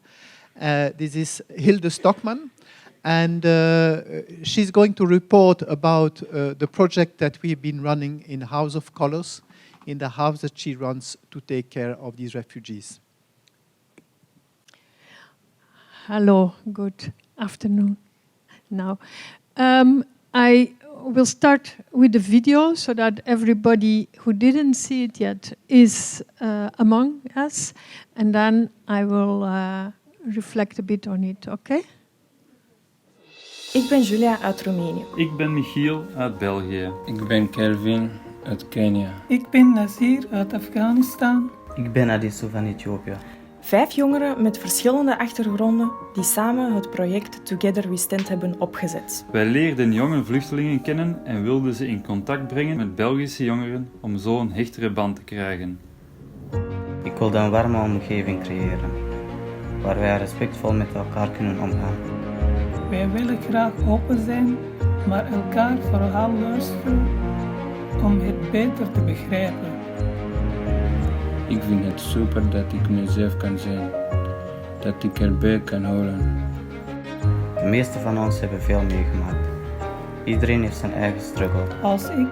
Q: This is Hilde Stockman. And she's going to report about the project that we've been running in House of Colours, in the house that she runs to take care of these refugees.
R: Hello, good afternoon. Now, I will start with the video so that everybody who didn't see it yet is among us, and then I will reflect a bit on it, okay?
S: Ik ben Julia uit Roemenië.
T: Ik ben Michiel uit België.
U: Ik ben Kelvin uit Kenia.
V: Ik ben Nazir uit Afghanistan.
W: Ik ben Adisu van Ethiopië.
S: 5 jongeren met verschillende achtergronden die samen het project Together We Stand hebben opgezet.
T: Wij leerden jonge vluchtelingen kennen en wilden ze in contact brengen met Belgische jongeren om zo een hechtere band te krijgen.
W: Ik wilde een warme omgeving creëren. waar wij respectvol met elkaar kunnen omgaan.
V: Wij willen graag open zijn, maar elkaar vooral luisteren om het beter te begrijpen.
U: Ik vind het super dat ik mezelf kan zijn, dat ik erbij kan horen.
W: De meeste van ons hebben veel meegemaakt. Iedereen heeft zijn eigen struggle.
V: Als ik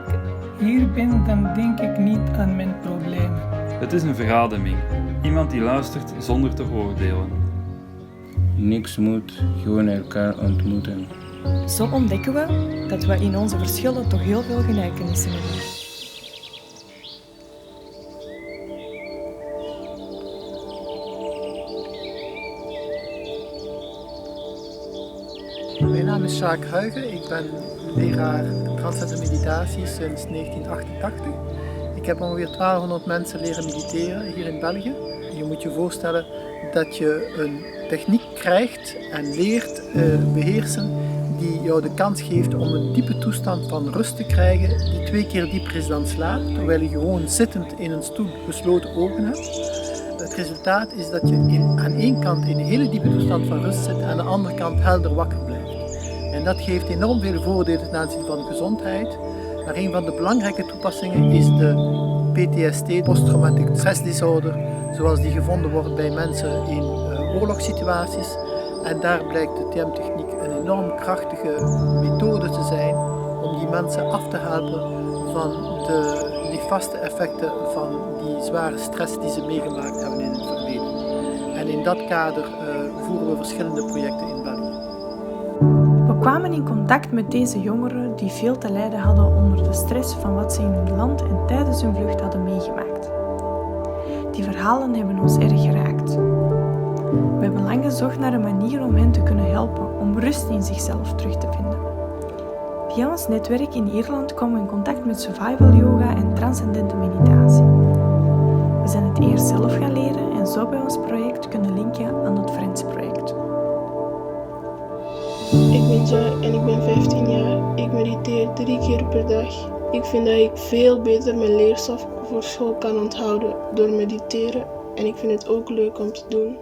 V: hier ben, dan denk ik niet aan mijn problemen.
T: Het is een verademing. Iemand die luistert zonder te oordelen.
U: Niks moet, gewoon elkaar ontmoeten.
S: Zo ontdekken we dat we in onze verschillen toch heel veel gelijkenissen hebben.
A: Mijn naam is Sjaak Huigen. Ik ben leraar Transcendental Meditation sinds 1988. Ik heb ongeveer 1200 mensen leren mediteren hier in België. Je moet je voorstellen dat je een techniek krijgt en leert beheersen die jou de kans geeft om een diepe toestand van rust te krijgen die 2 keer dieper is dan slaap, terwijl je gewoon zittend in een stoel gesloten ogen hebt. Het resultaat is dat je aan één kant in een hele diepe toestand van rust zit en aan de andere kant helder wakker blijft. En dat geeft enorm veel voordelen ten aanzien van de gezondheid. Maar een van de belangrijke toepassingen is de PTSD, Post-Traumatic Stress Disorder, zoals die gevonden wordt bij mensen in oorlogssituaties. En daar blijkt de TM-techniek een enorm krachtige methode te zijn om die mensen af te helpen van de nefaste effecten van die zware stress die ze meegemaakt hebben in het verleden. En in dat kader voeren we verschillende projecten in België.
S: We kwamen in contact met deze jongeren die veel te lijden hadden onder de stress van wat ze in hun land en tijdens hun vlucht hadden meegemaakt. Die verhalen hebben ons erg geraakt. We hebben lang gezocht naar een manier om hen te kunnen helpen om rust in zichzelf terug te vinden. Via ons netwerk in Ierland komen we in contact met survival yoga en transcendental meditatie. We zijn het eerst zelf gaan leren en zo bij ons project kunnen linken aan het Friends project.
G: Ik ben Jai en ik ben 15 jaar. Ik mediteer 3 keer per dag. Ik vind dat ik veel beter mijn leerstof voor school kan onthouden door mediteren en ik vind het ook leuk om te doen.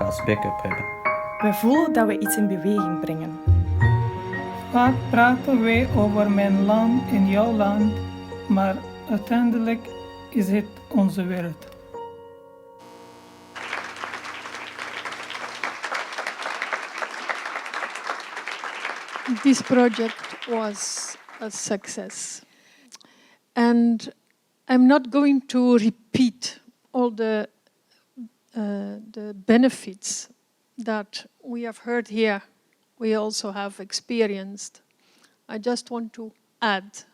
W: Als backup hebben.
S: We voelen dat we iets in beweging brengen.
V: Vaak praten wij over mijn land en jouw land, maar uiteindelijk is het onze wereld.
R: This project was a success. And I'm not going to repeat all the benefits that we have heard here, we also have experienced. I just want to add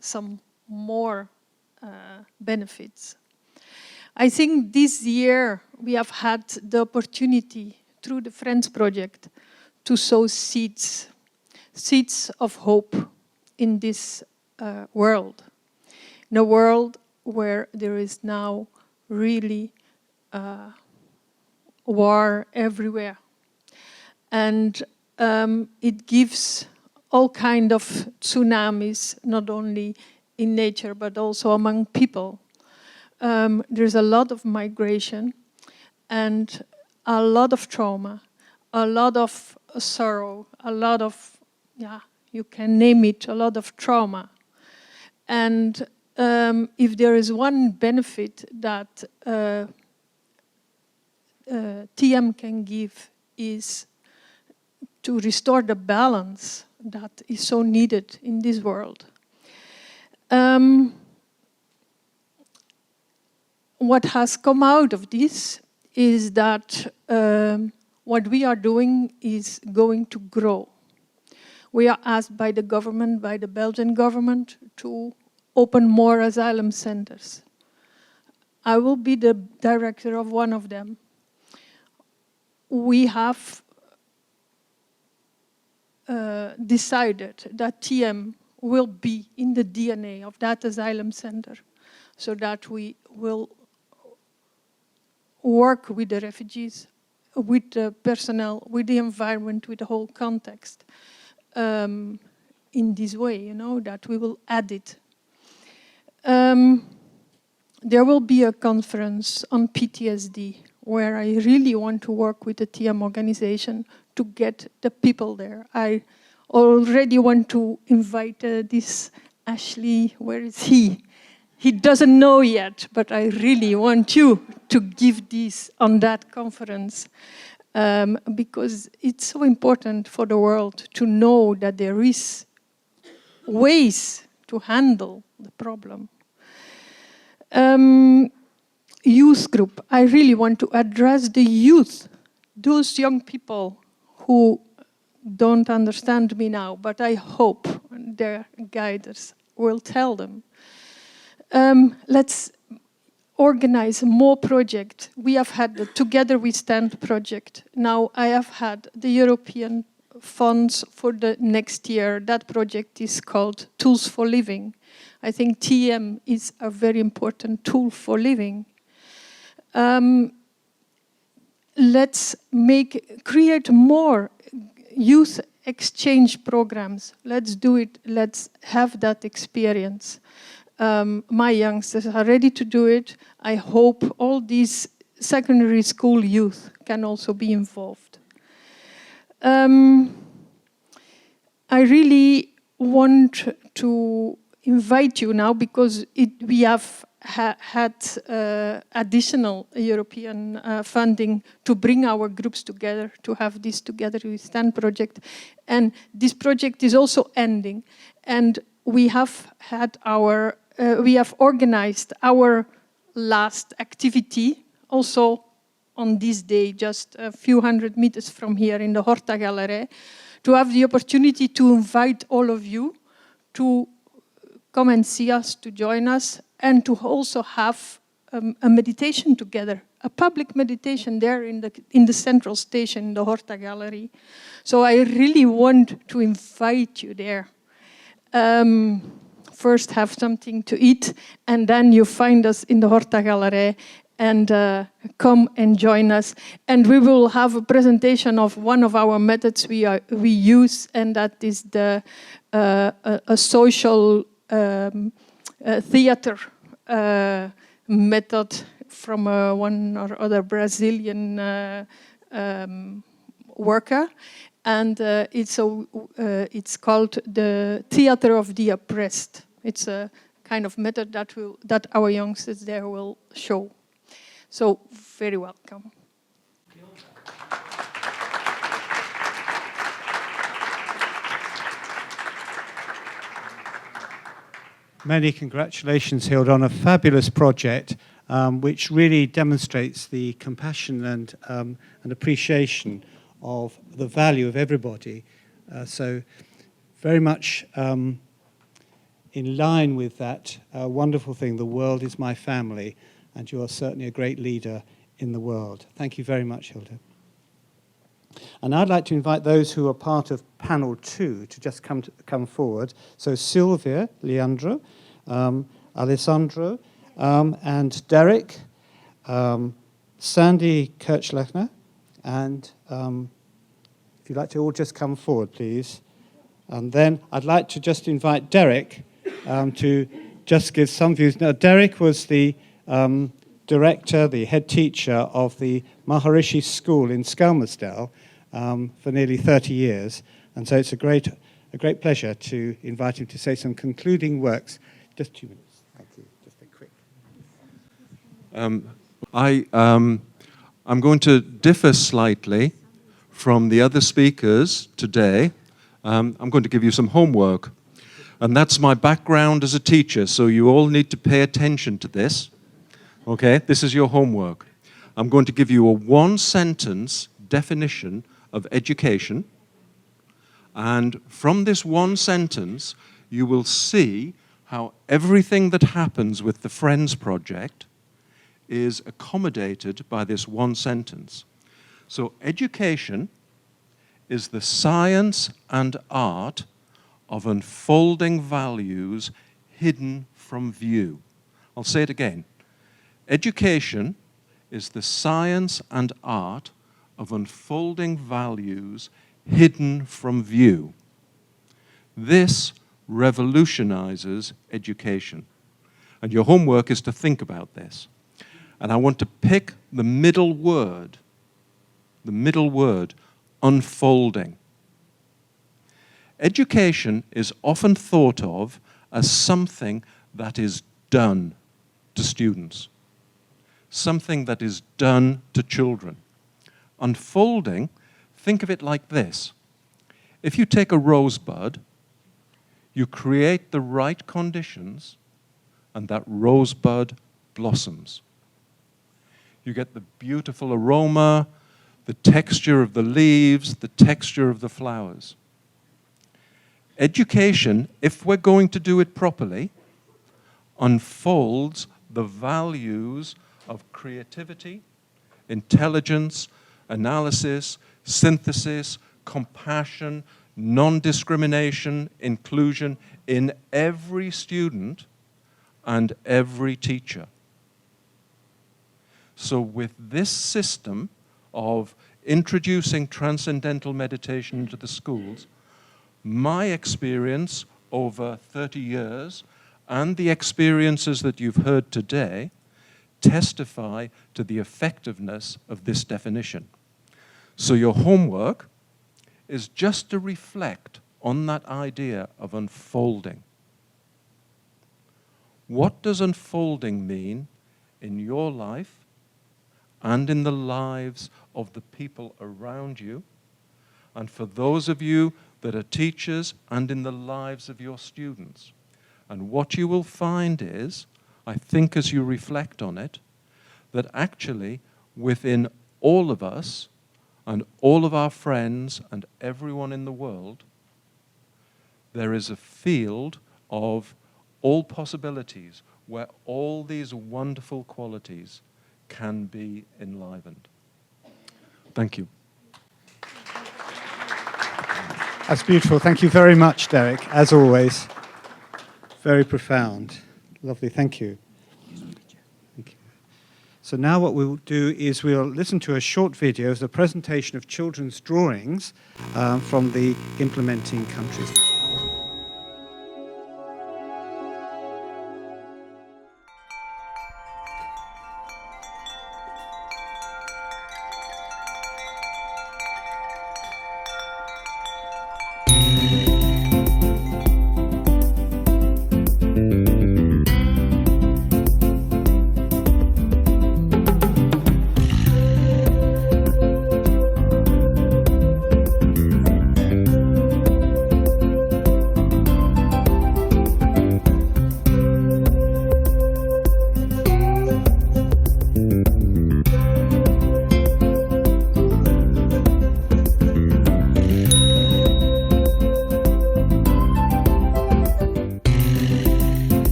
R: some more benefits. I think this year we have had the opportunity through the Friends Project to sow seeds of hope in this world. In a world where there is now really war everywhere. And it gives all kind of tsunamis, not only in nature, but also among people. There's a lot of migration and a lot of trauma, a lot of sorrow, a lot of, you can name it, a lot of trauma. And if there is one benefit that TM can give is to restore the balance that is so needed in this world. What has come out of this is that what we are doing is going to grow. We are asked by the government, by the Belgian government, to open more asylum centers. I will be the director of one of them. We have decided that TM will be in the DNA of that asylum center, so that we will work with the refugees, with the personnel, with the environment, with the whole context in this way, you know, that we will add it. There will be a conference on PTSD where I really want to work with the TM organization to get the people there. I already want to invite this Ashley, where is he? He doesn't know yet, but I really want you to give this on that conference because it's so important for the world to know that there is ways to handle the problem. Youth group, I really want to address the youth, those young people who don't understand me now, but I hope their guiders will tell them. Let's organize more projects. We have had the Together We Stand project. Now I have had the European funds for the next year. That project is called Tools for Living. I think TM is a very important tool for living. Let's create more youth exchange programs. Let's do it. Let's have that experience. My youngsters are ready to do it. I hope all these secondary school youth can also be involved. I really want to invite you now because we have had additional European funding to bring our groups together, to have this Together We Stand project. And this project is also ending. And we have had we have organized our last activity also on this day, just a few hundred meters from here in the Horta Gallery, to have the opportunity to invite all of you to come and see us, to join us, and to also have a meditation together, a public meditation there in the central station, in the Horta Gallery. So I really want to invite you there. First have something to eat, and then you find us in the Horta Gallery and come and join us. And we will have a presentation of one of our methods we use, and that is the a social theater method from one or other Brazilian worker. And it's called the Theater of the Oppressed. It's a kind of method that our youngsters there will show. So, very welcome.
B: Many congratulations, Hilde, on a fabulous project, which really demonstrates the compassion and appreciation of the value of everybody. So very much in line with that wonderful thing, the world is my family, and you are certainly a great leader in the world. Thank you very much, Hilde. And I'd like to invite those who are part of panel 2 to just come forward. So Sylvia, Leandro, Alessandro, and Derek, Sandy Kirchlechner, and if you'd like to all just come forward, please. And then I'd like to just invite Derek to just give some views. Now, Derek was the director, the head teacher of the Maharishi School in Skelmersdale for nearly 30 years. And so it's a great pleasure to invite him to say some concluding words. Just 2 minutes. Thank you. Just a quick.
D: I'm going to differ slightly from the other speakers today. I'm going to give you some homework. And that's my background as a teacher, so you all need to pay attention to this. Okay, this is your homework. I'm going to give you a one-sentence definition of education, And from this one sentence, you will see how everything that happens with the Friends project is accommodated by this one sentence. So education is the science and art of unfolding values hidden from view. I'll say it again. Education is the science and art of unfolding values hidden from view. This revolutionizes education. And your homework is to think about this. And I want to pick the middle word, unfolding. Education is often thought of as something that is done to students, something that is done to children. Unfolding, think of it like this. If you take a rosebud, you create the right conditions, and that rosebud blossoms. You get the beautiful aroma, the texture of the leaves, the texture of the flowers. Education, if we're going to do it properly, unfolds the values of creativity, intelligence, analysis, synthesis, compassion, non-discrimination, inclusion in every student and every teacher. So with this system of introducing transcendental meditation into the schools, my experience over 30 years and the experiences that you've heard today testify to the effectiveness of this definition. So your homework is just to reflect on that idea of unfolding. What does unfolding mean in your life and in the lives of the people around you, and for those of you that are teachers, and in the lives of your students? And what you will find is, I think as you reflect on it, that actually within all of us and all of our friends and everyone in the world, there is a field of all possibilities where all these wonderful qualities can be enlivened. Thank you.
B: That's beautiful. Thank you very much, Derek, as always. Very profound. Lovely, thank you. Thank you. So now what we'll do is we'll listen to a short video as a presentation of children's drawings from the implementing countries.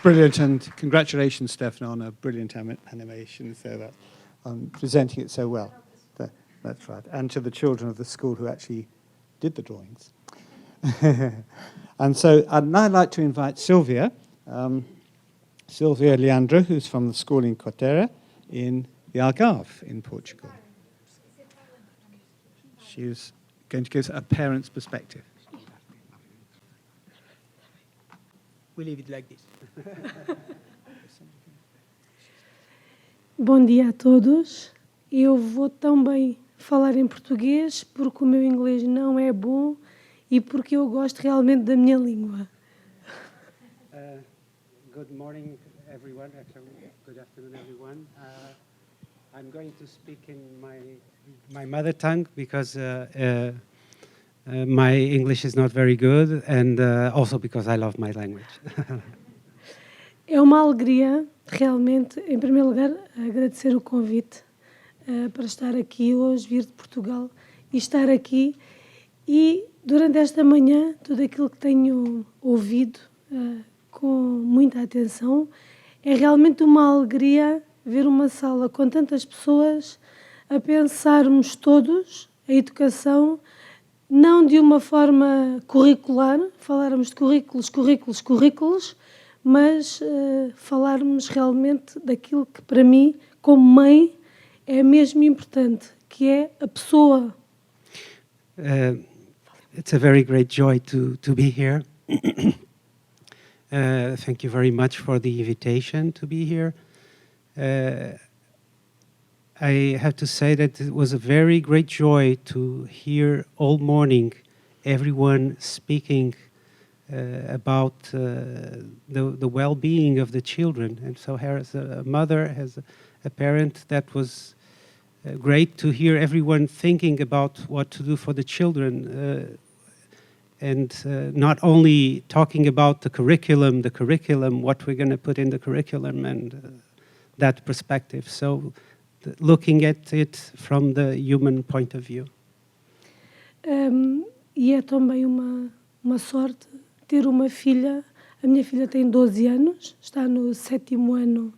B: brilliant, and congratulations, Stefan, on a brilliant animation. So that presenting it so well. That's right. And to the children of the school who actually did the drawings. And so I'd now like to invite Sylvia, Sylvia Leandro, who's from the school in Coteira in the Algarve in Portugal. She's going to give us a parent's perspective.
E: We leave it like this.
H: Bom dia a todos. Eu vou também falar em português porque o meu inglês não é bom e porque eu gosto realmente da minha língua.
I: Good morning, everyone. Good afternoon, everyone. I'm going to speak in my mother tongue because my English is not very good, and also because I love my language.
H: É uma alegria, realmente, em primeiro lugar, agradecer o convite para estar aqui hoje, vir de Portugal e estar aqui. E durante esta manhã, tudo aquilo que tenho ouvido com muita atenção, é realmente uma alegria ver uma sala com tantas pessoas a pensarmos todos a educação não de uma forma curricular, falarmos de currículos, mas falarmos realmente daquilo que para mim, como mãe, é mesmo importante, que é a pessoa.
I: It's a very great joy to be here. Thank you very much for the invitation to be here. I have to say that it was a very great joy to hear all morning everyone speaking about the well-being of the children. And so here as a mother, as a parent, that was great to hear everyone thinking about what to do for the children. And not only talking about the curriculum, what we're going to put in the curriculum, and that perspective. So looking at it from the human point of view.
H: E é também uma sorte ter uma filha. A minha filha tem 12 anos, está no 7º ano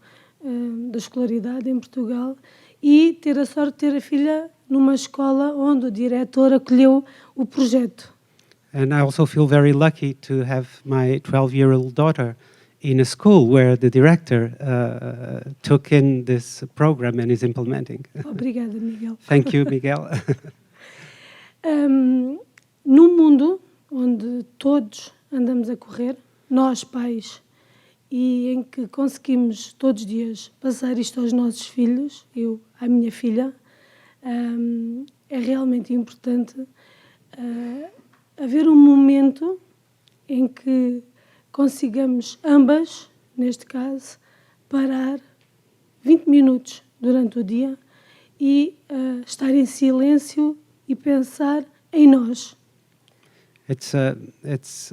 H: da escolaridade em Portugal, e ter a sorte de ter a filha numa escola onde o diretor acolheu o projeto.
I: And I also feel very lucky to have my 12-year-old daughter in a school where the director took in this program and is implementing.
H: Obrigada, Miguel.
I: Thank you, Miguel.
H: Num mundo onde todos andamos a correr, nós pais, e em que conseguimos todos os dias passar isto aos nossos filhos, eu à minha filha, é realmente importante haver um momento em que consigamos ambas, neste caso, parar 20 minutos durante o dia e estar em silêncio e pensar em nós.
I: It's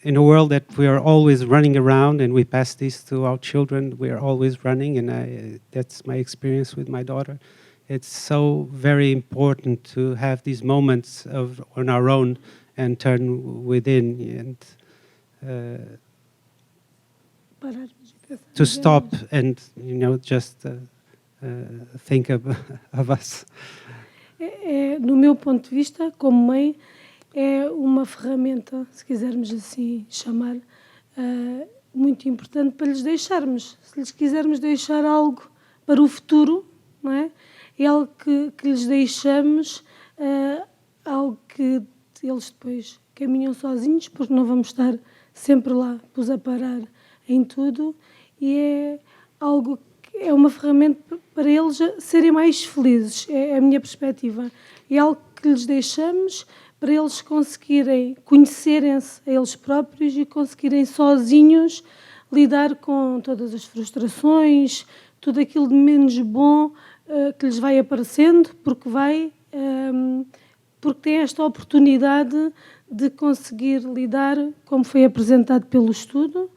I: in a world that we are always running around, and we pass this to our children. We are always running, and that's my experience with my daughter. It's so very important to have these moments on our own and turn within and to stop and just think of us.
H: No meu ponto de vista, como mãe, é uma ferramenta, se quisermos assim chamar, muito importante para lhes deixarmos. Se lhes quisermos deixar algo para o futuro, não é? É algo que lhes deixamos, algo que eles depois caminham sozinhos, porque não vamos estar sempre lá, pos a parar em tudo, e é algo que é uma ferramenta para eles serem mais felizes, é a minha perspectiva. É algo que lhes deixamos para eles conseguirem conhecerem-se a eles próprios e conseguirem sozinhos lidar com todas as frustrações, tudo aquilo de menos bom que lhes vai aparecendo, porque tem esta oportunidade de conseguir lidar, como foi apresentado pelo estudo,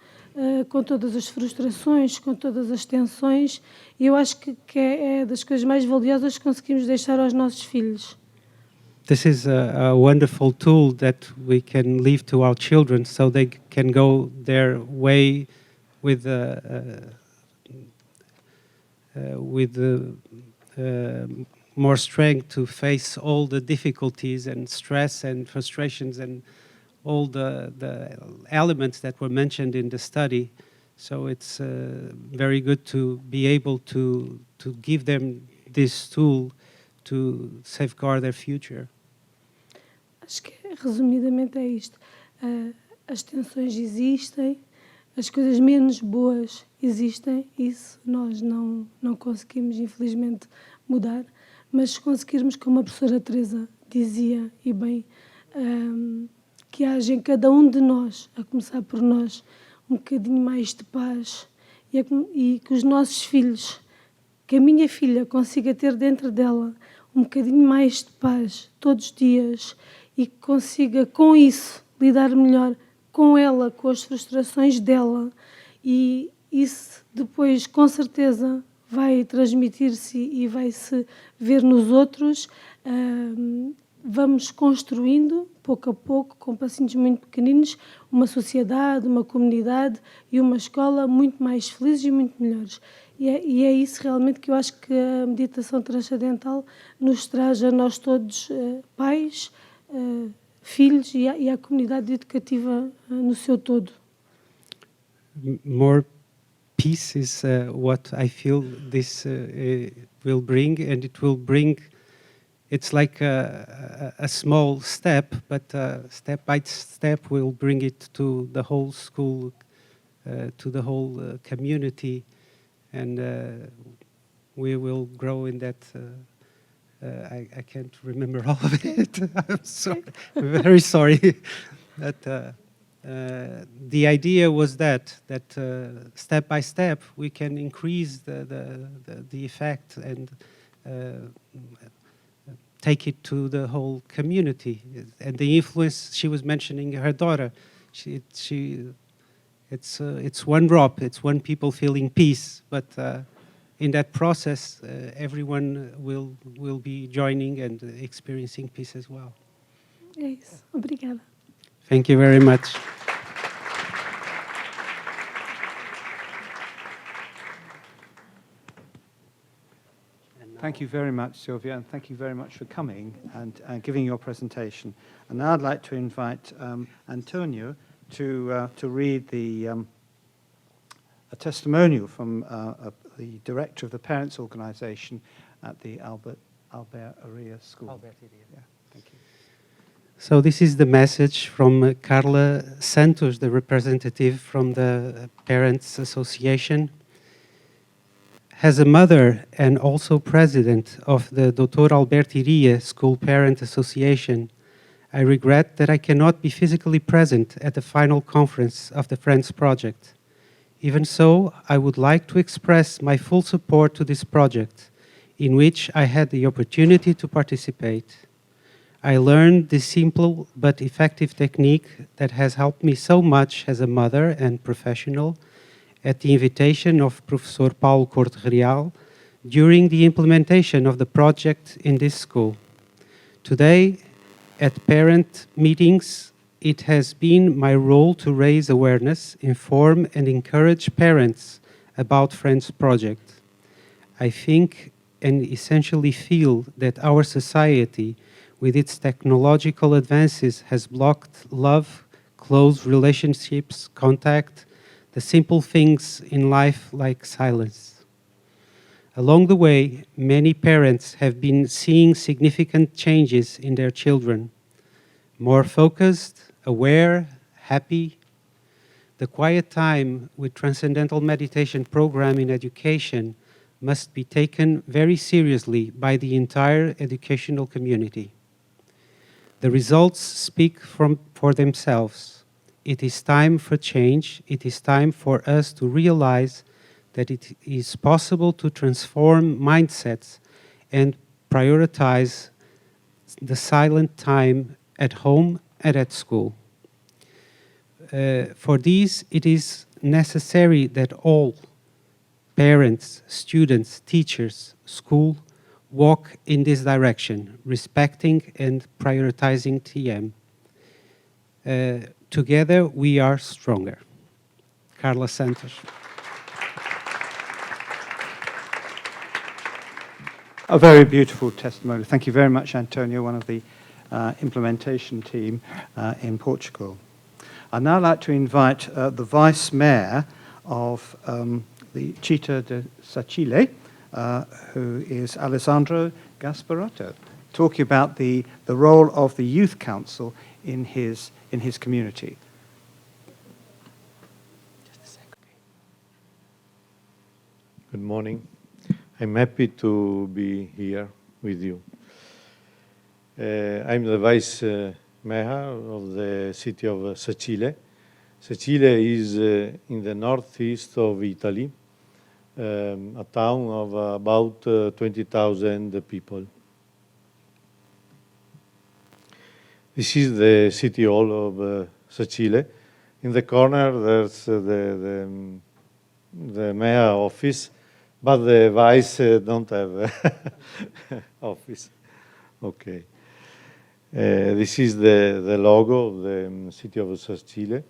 H: com todas as frustrações, com todas as tensões, e eu acho que é das coisas mais valiosas que conseguimos deixar aos nossos filhos.
I: This is a wonderful tool that we can leave to our children so they can go their way with more strength to face all the difficulties and stress and frustrations and all the elements that were mentioned in the study. So it's very good to be able to give them this tool to safeguard their future.
H: Acho que, resumidamente, é isto. As tensões existem, as coisas menos boas existem, isso nós não conseguimos, infelizmente, mudar, mas se conseguirmos, como a professora Teresa dizia, e bem, que haja em cada um de nós, a começar por nós, um bocadinho mais de paz e que os nossos filhos, que a minha filha consiga ter dentro dela um bocadinho mais de paz todos os dias e que consiga com isso lidar melhor com ela, com as frustrações dela, e isso depois com certeza vai transmitir-se e vai-se ver nos outros. Vamos construindo, pouco a pouco, com passinhos muito pequeninos, uma sociedade, uma comunidade e uma escola muito mais felizes e muito melhores. E é isso realmente que eu acho que a meditação transcendental nos traz a nós todos, pais, filhos e à comunidade educativa no seu todo.
I: More peace is what I feel this will bring, and it will bring. It's like a small step, but step by step we'll bring it to the whole school, to the whole community, and we will grow in that. I can't remember all of it. I'm sorry. I'm very sorry. But the idea was that step by step we can increase the effect and take it to the whole community. And the influence, she was mentioning her daughter. It's one drop. It's one people feeling peace, but in that process, everyone will be joining and experiencing peace as well.
H: É isso. Obrigada.
I: Thank you very much.
B: Thank you very much, Sylvia, and thank you very much for coming and giving your presentation. And now I'd like to invite Antonio to read a testimonial from the director of the Parents Organisation at the Albert Aria School. Yeah, thank you.
I: So this is the message from Carla Santos, the representative from the Parents Association. As a mother and also president of the Dr. Alberto Iria School Parent Association, I regret that I cannot be physically present at the final conference of the Friends Project. Even so, I would like to express my full support to this project, in which I had the opportunity to participate. I learned this simple but effective technique that has helped me so much as a mother and professional at the invitation of Professor Paulo Corte Real during the implementation of the project in this school. Today, at parent meetings, it has been my role to raise awareness, inform and encourage parents about Friends Project. I think and essentially feel that our society, with its technological advances, has blocked love, close relationships, contact, the simple things in life like silence. Along the way, many parents have been seeing significant changes in their children. More focused, aware, happy. The quiet time with Transcendental Meditation program in education must be taken very seriously by the entire educational community. The results speak for themselves. It is time for change. It is time for us to realize that it is possible to transform mindsets and prioritize the silent time at home and at school. For this, it is necessary that all parents, students, teachers, school walk in this direction, respecting and prioritizing TM. Together we are stronger. Carla Santos.
B: A very beautiful testimony. Thank you very much, Antonio, one of the implementation team in Portugal. I'd now like to invite the Vice Mayor of the Città di Sacile, who is Alessandro Gasparotto, talking about the role of the Youth Council in his community.
C: Good morning. I'm happy to be here with you. I'm the Vice Mayor of the city of Sacile. Sacile is in the northeast of Italy, a town of about 20,000 people. This is the city hall of Sacile. In the corner there's the mayor office, but the vice don't have office. Okay. This is the logo of the city of Sacile.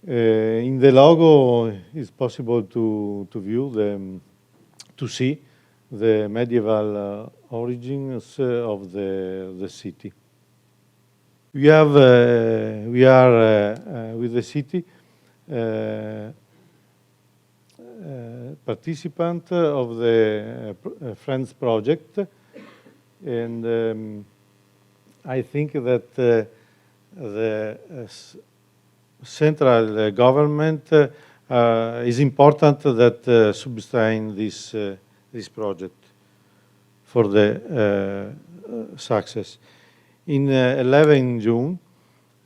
C: In the logo, it's possible to view to see the medieval origins of the city. We are with the city participant of the Friends project, and I think that the central government is important that sustain this project for the success. In 11 June,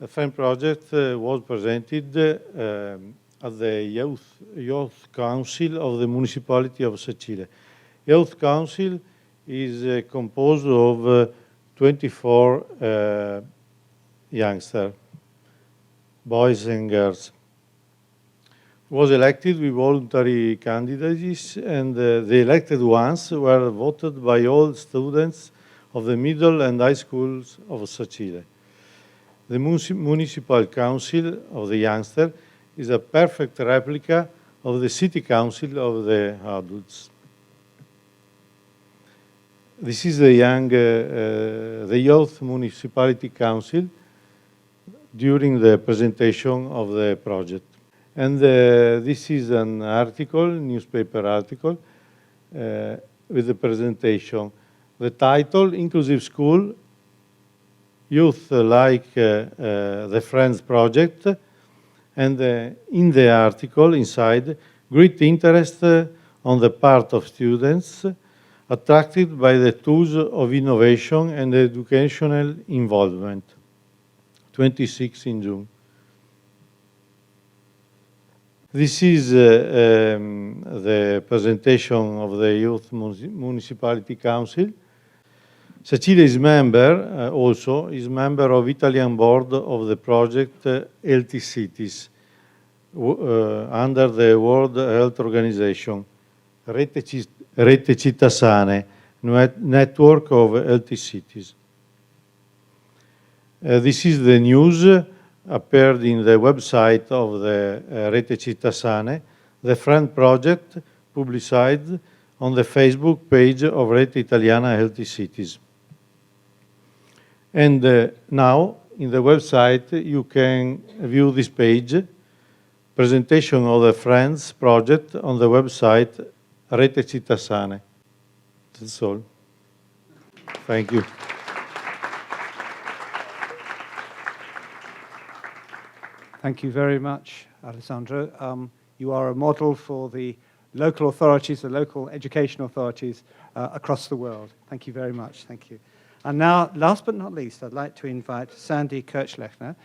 C: a Friends project was presented at the Youth Council of the Municipality of Sacile. Youth Council is composed of 24 youngsters, boys and girls. Was elected with voluntary candidacies, and the elected ones were voted by all students of the middle and high schools of Sacile. The Municipal Council of the youngsters is a perfect replica of the City Council of the adults. This is the Youth Municipality Council during the presentation of the project. And this is an article, newspaper article, with the presentation. The title, Inclusive School, Youth Like the Friends Project, and in the article inside, great interest on the part of students attracted by the tools of innovation and educational involvement. 26 in June. This is the presentation of the Youth Municipality Council. Sacile is member, also, is member of Italian board of the project Healthy Cities under the World Health Organization, Rete Città Sane, network of healthy cities. This is the news appeared in the website of the Rete Città Sane, the Friend Project publicized on the Facebook page of Rete Italiana Healthy Cities. And now, in the website, you can view this page, presentation of the Friends Project on the website Rete Città Sane. That's all. Thank you.
B: Thank you very much, Alessandro. You are a model for the local authorities, the local education authorities across the world. Thank you very much. Thank you. And now, last but not least, I'd like to invite Sandy Kirchlechner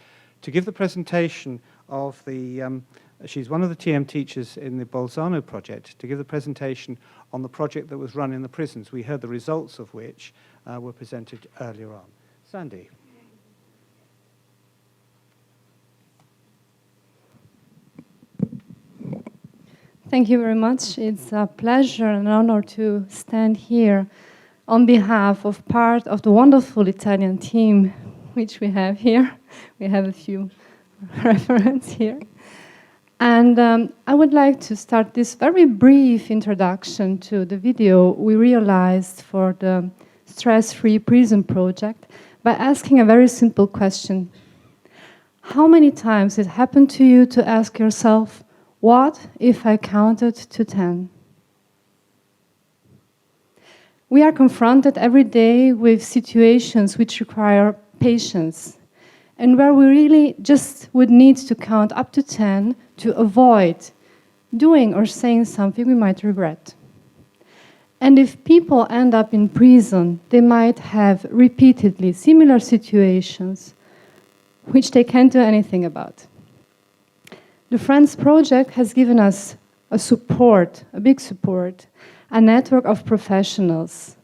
B: to give the presentation of the, she's one of the TM teachers in the Bolzano project, to give the presentation on the project that was run in the prisons. We heard the results of which were presented earlier on. Sandy.
F: Thank you very much. It's a pleasure and an honor to stand here on behalf of part of the wonderful Italian team which we have here. We have a few referents here. And I would like to start this very brief introduction to the video we realized for the Stress-Free Prison Project by asking a very simple question. How many times it happened to you to ask yourself, what if I counted to 10? We are confronted every day with situations which require patience, and where we really just would need to count up to 10 to avoid doing or saying something we might regret. And if people end up in prison, they might have repeatedly similar situations which they can't do anything about. The Friends Project has given us a support, a big support, a network of professionals,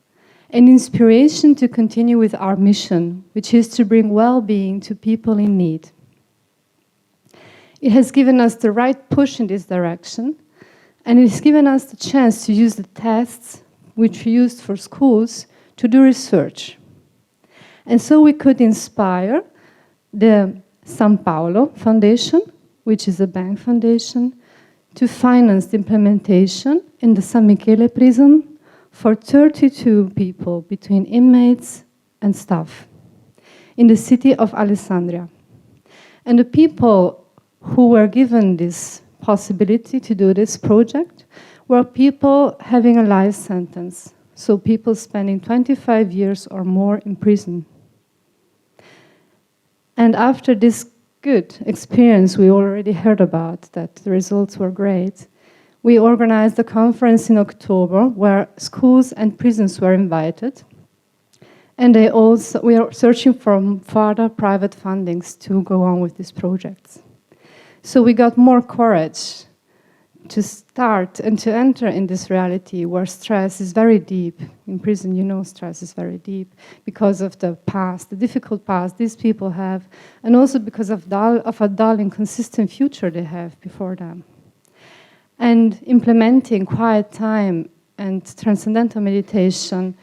F: an inspiration to continue with our mission, which is to bring well-being to people in need. It has given us the right push in this direction, and it has given us the chance to use the tests which we used for schools to do research. And so we could inspire the San Paolo Foundation, which is a bank foundation, to finance the implementation in the San Michele prison for 32 people between inmates and staff in the city of Alessandria. And the people who were given this possibility to do this project were people having a life sentence, so people spending 25 years or more in prison. And after this good experience we already heard about, that the results were great, we organized a conference in October where schools and prisons were invited. And we are searching for further private fundings to go on with these projects. So we got more courage to start and to enter in this reality where stress is very deep. In prison, you know, stress is very deep because of the past, the difficult past these people have, and also because of a dull, inconsistent future they have before them. And implementing quiet time and transcendental meditation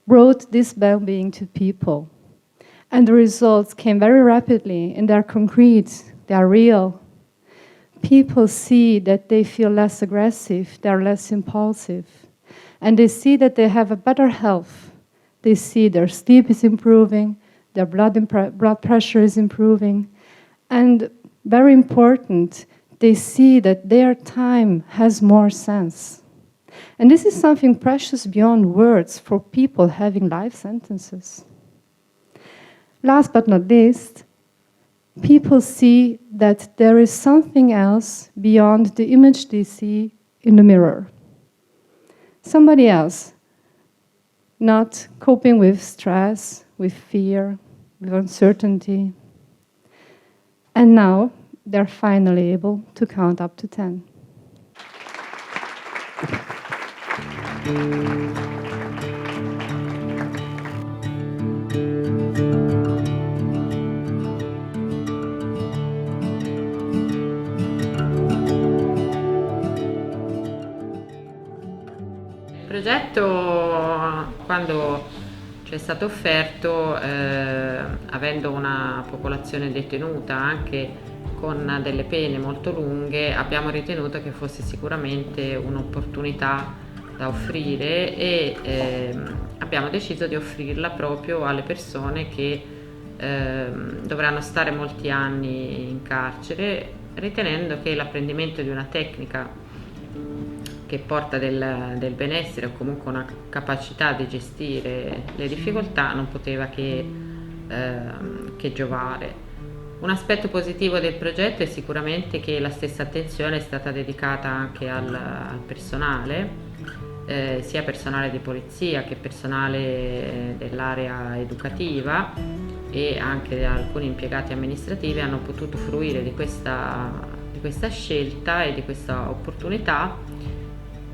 F: brought this well-being to people. And the results came very rapidly, and they're concrete, they are real. People see that they feel less aggressive, they're less impulsive, and they see that they have a better health. They see their sleep is improving, their blood pressure is improving, and very important, they see that their time has more sense. And this is something precious beyond words for people having life sentences. Last but not least, people see that there is something else beyond the image they see in the mirror. Somebody else, not coping with stress, with fear, with uncertainty. And now they're finally able to count up to 10.
J: Il progetto, quando ci è stato offerto, avendo una popolazione detenuta anche con delle pene molto lunghe, abbiamo ritenuto che fosse sicuramente un'opportunità da offrire e abbiamo deciso di offrirla proprio alle persone che dovranno stare molti anni in carcere, ritenendo che l'apprendimento di una tecnica che porta del benessere o comunque una capacità di gestire le difficoltà non poteva che giovare. Un aspetto positivo del progetto è sicuramente che la stessa attenzione è stata dedicata anche al personale, sia personale di polizia che personale dell'area educativa, e anche alcuni impiegati amministrativi hanno potuto fruire di questa scelta e di questa opportunità,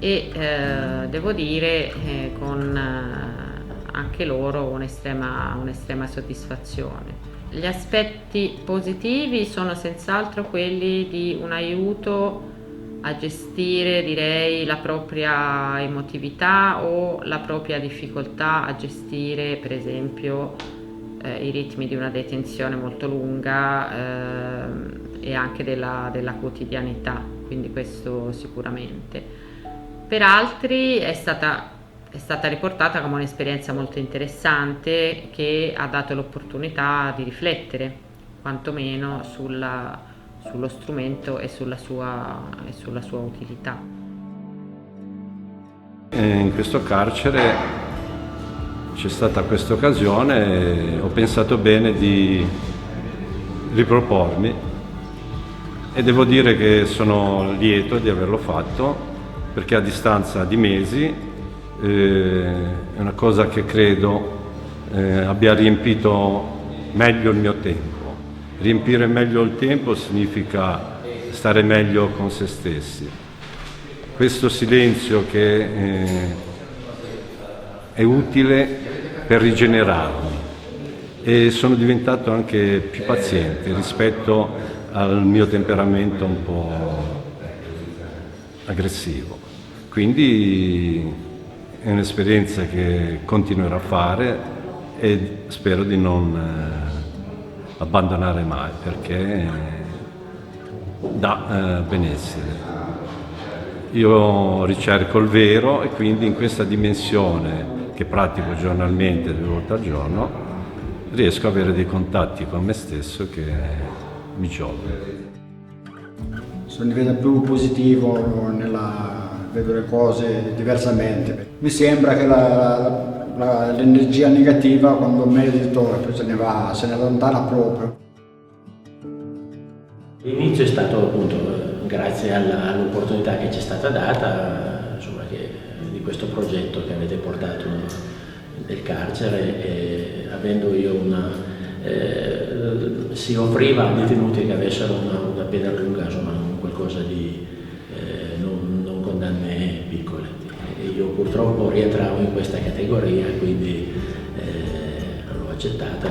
J: e devo dire con anche loro un'estrema soddisfazione. Gli aspetti positivi sono senz'altro quelli di un aiuto a gestire, direi, la propria emotività o la propria difficoltà a gestire, per esempio, i ritmi di una detenzione molto lunga, e anche della quotidianità, quindi questo sicuramente. Per altri è stata riportata come un'esperienza molto interessante che ha dato l'opportunità di riflettere quantomeno sullo strumento e sulla sua utilità.
K: In questo carcere c'è stata questa occasione e ho pensato bene di ripropormi e devo dire che sono lieto di averlo fatto, perché a distanza di mesi è una cosa che credo abbia riempito meglio il mio tempo. Riempire meglio il tempo significa stare meglio con se stessi. Questo silenzio che è utile per rigenerarmi, e sono diventato anche più paziente rispetto al mio temperamento un po' aggressivo. Quindi è un'esperienza che continuerò a fare e spero di non abbandonare mai, perché dà benessere. Io ricerco il vero e quindi in questa dimensione che pratico giornalmente 2 volte al giorno riesco ad avere dei contatti con me stesso che mi giovano.
L: Sono diventato più positivo, vedo le cose diversamente. Mi sembra che l'energia negativa quando medito se ne allontana proprio.
M: L'inizio è stato appunto grazie all'opportunità che ci è stata data, insomma, di questo progetto che avete portato nel carcere, e avendo io si offriva a detenuti che avessero una pena lunga, insomma qualcosa di non condanne piccole. E io purtroppo rientravo in questa categoria, quindi l'ho accettata,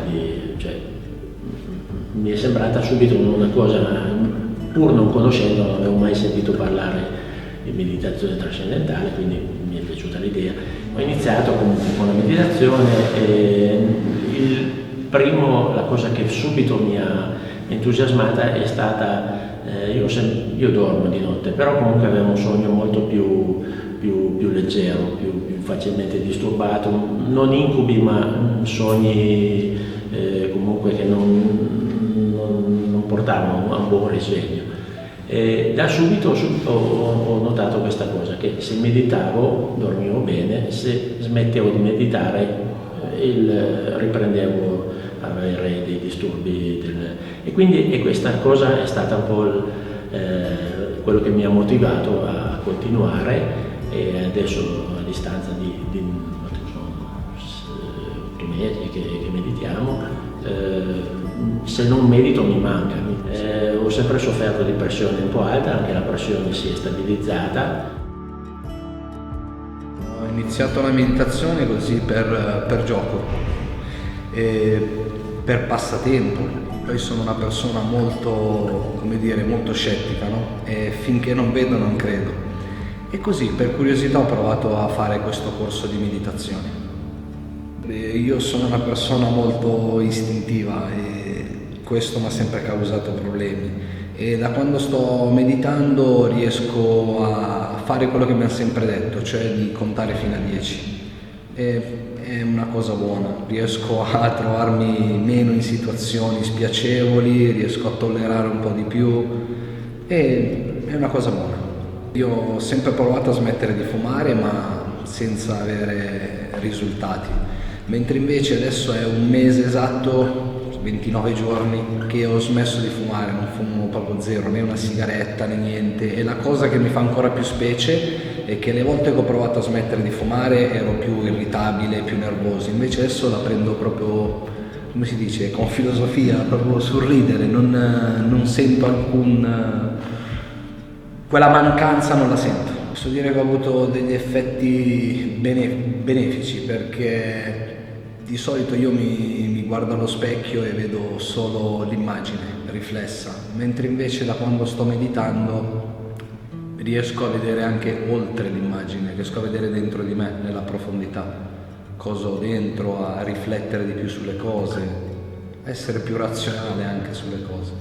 M: mi è sembrata subito una cosa, pur non conoscendo, non avevo mai sentito parlare di meditazione trascendentale, quindi mi è piaciuta l'idea. Ho iniziato con la meditazione e la cosa che subito mi ha entusiasmata è stata, io dormo di notte, però comunque avevo un sogno molto più leggero, più facilmente disturbato, non incubi ma sogni comunque che non portavano a un buon risveglio. E da subito ho notato questa cosa, che se meditavo dormivo bene, se smettevo di meditare riprendevo a avere dei disturbi. E quindi questa cosa è stata un po' quello che mi ha motivato a continuare, e adesso a distanza di 8 mesi che meditiamo, se non medito mi manca. Ho sempre sofferto di pressione un po' alta, anche la pressione si è stabilizzata.
X: Ho iniziato la meditazione così per gioco, per passatempo. Poi sono una persona molto, molto scettica, no? E finché non vedo non credo. E così per curiosità ho provato a fare questo corso di meditazione. Io sono una persona molto istintiva e questo mi ha sempre causato problemi, e da quando sto meditando riesco a fare quello che mi hanno sempre detto, cioè di contare fino a 10. È una cosa buona, riesco a trovarmi meno in situazioni spiacevoli, riesco a tollerare un po' di più, e è una cosa buona. Io ho sempre provato a smettere di fumare ma senza avere risultati, mentre invece adesso è un mese esatto, 29 giorni, che ho smesso di fumare, non fumo proprio zero, né una sigaretta né niente, e la cosa che mi fa ancora più specie è che le volte che ho provato a smettere di fumare ero più irritabile, più nervoso, invece adesso la prendo proprio, come si dice, con filosofia, proprio sul ridere, non sento quella mancanza non la sento. Posso dire che ho avuto degli effetti benefici, perché di solito io mi guardo allo specchio e vedo solo l'immagine riflessa, mentre invece da quando sto meditando riesco a vedere anche oltre l'immagine, riesco a vedere dentro di me, nella profondità, cosa ho dentro, a riflettere di più sulle cose, a essere più razionale anche sulle cose.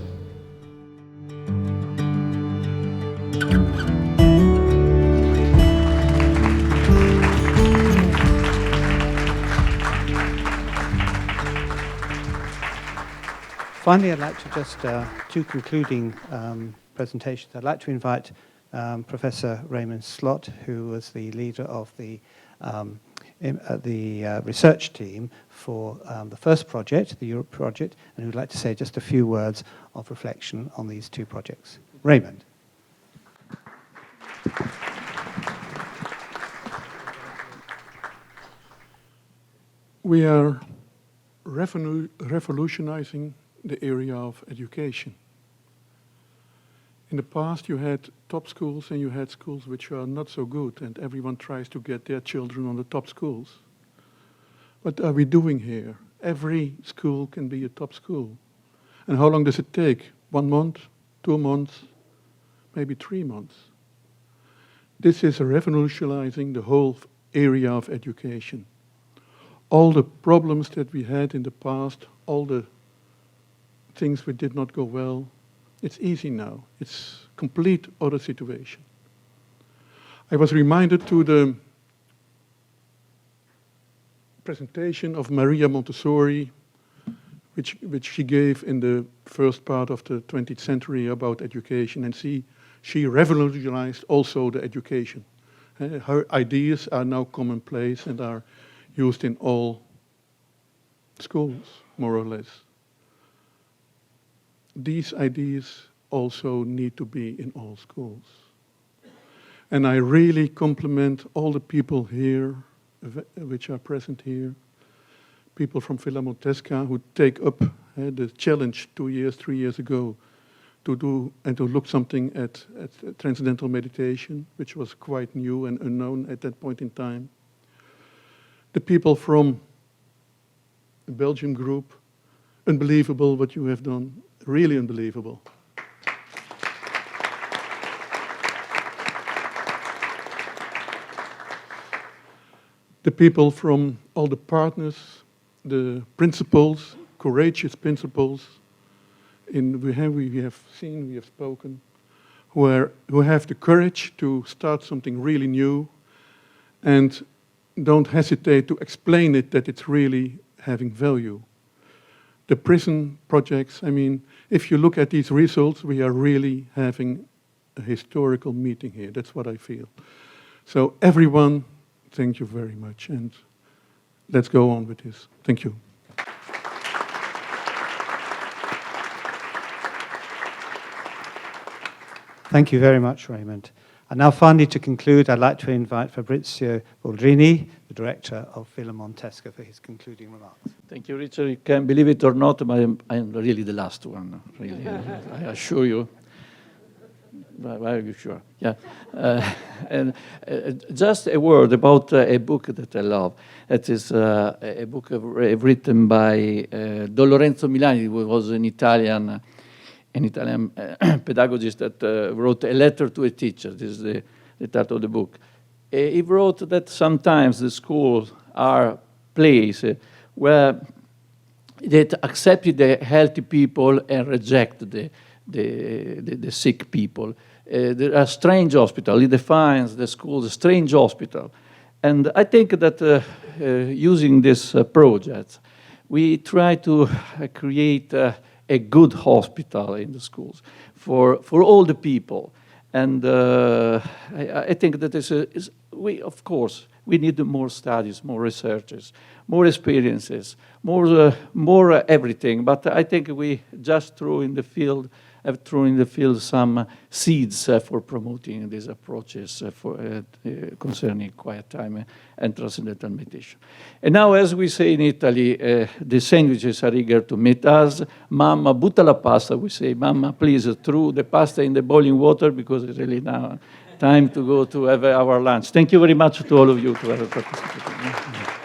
B: finally, I'd like to just, two concluding presentations. I'd like to invite Professor Raymond Slot, who was the leader of the research team for the first project, the Europe project, and who'd like to say just a few words of reflection on these two projects. Raymond.
N: We are revolutionizing the area of education. In the past, you had top schools and you had schools which are not so good, and everyone tries to get their children on the top schools. What are we doing here? Every school can be a top school. And how long does it take? 1 month, 2 months, maybe 3 months. This is revolutionizing the whole area of education. All the problems that we had in the past, all the things which did not go well, it's easy now. It's complete other situation. I was reminded to the presentation of Maria Montessori, which she gave in the first part of the 20th century about education, and she revolutionized also the education. Her ideas are now commonplace and are used in all schools, more or less. These ideas also need to be in all schools. And I really compliment all the people here, which are present here, people from Villa Montesca who take up the challenge 2 years, 3 years ago to do and to look something at Transcendental Meditation, which was quite new and unknown at that point in time. The people from the Belgium group, unbelievable what you have done, really unbelievable. The people from all the partners, the principals, courageous principals, we have spoken, who have the courage to start something really new and don't hesitate to explain it that it's really having value. The prison projects, I mean, if you look at these results, we are really having a historical meeting here. That's what I feel. So everyone, thank you very much. And let's go on with this. Thank you.
B: Thank you very much, Raymond. And now finally to conclude, I'd like to invite Fabrizio Boldrini, the director of Villa Montesca, for his concluding remarks.
O: Thank you, Richard. You can believe it or not, but I'm really the last one, really. I assure you. Why are you sure? Yeah. And just a word about a book that I love. It is a book written by Don Lorenzo Milani, who was an Italian pedagogist that wrote a letter to a teacher. This is the title of the book. He wrote that sometimes the schools are places where they accept the healthy people and reject the sick people. There are strange hospitals. He defines the school as strange hospital. And I think that using this project, we try to create a good hospital in the schools for all the people. And I think that of course, we need more studies, more researchers, more experiences, more everything. But I think we just have thrown in the field some seeds for promoting these approaches concerning quiet time and transcendental meditation. And now, as we say in Italy, the sandwiches are eager to meet us. Mamma, butta la pasta. We say, Mamma, please, throw the pasta in the boiling water, because it's really now time to go to have our lunch. Thank you very much to all of you for participating.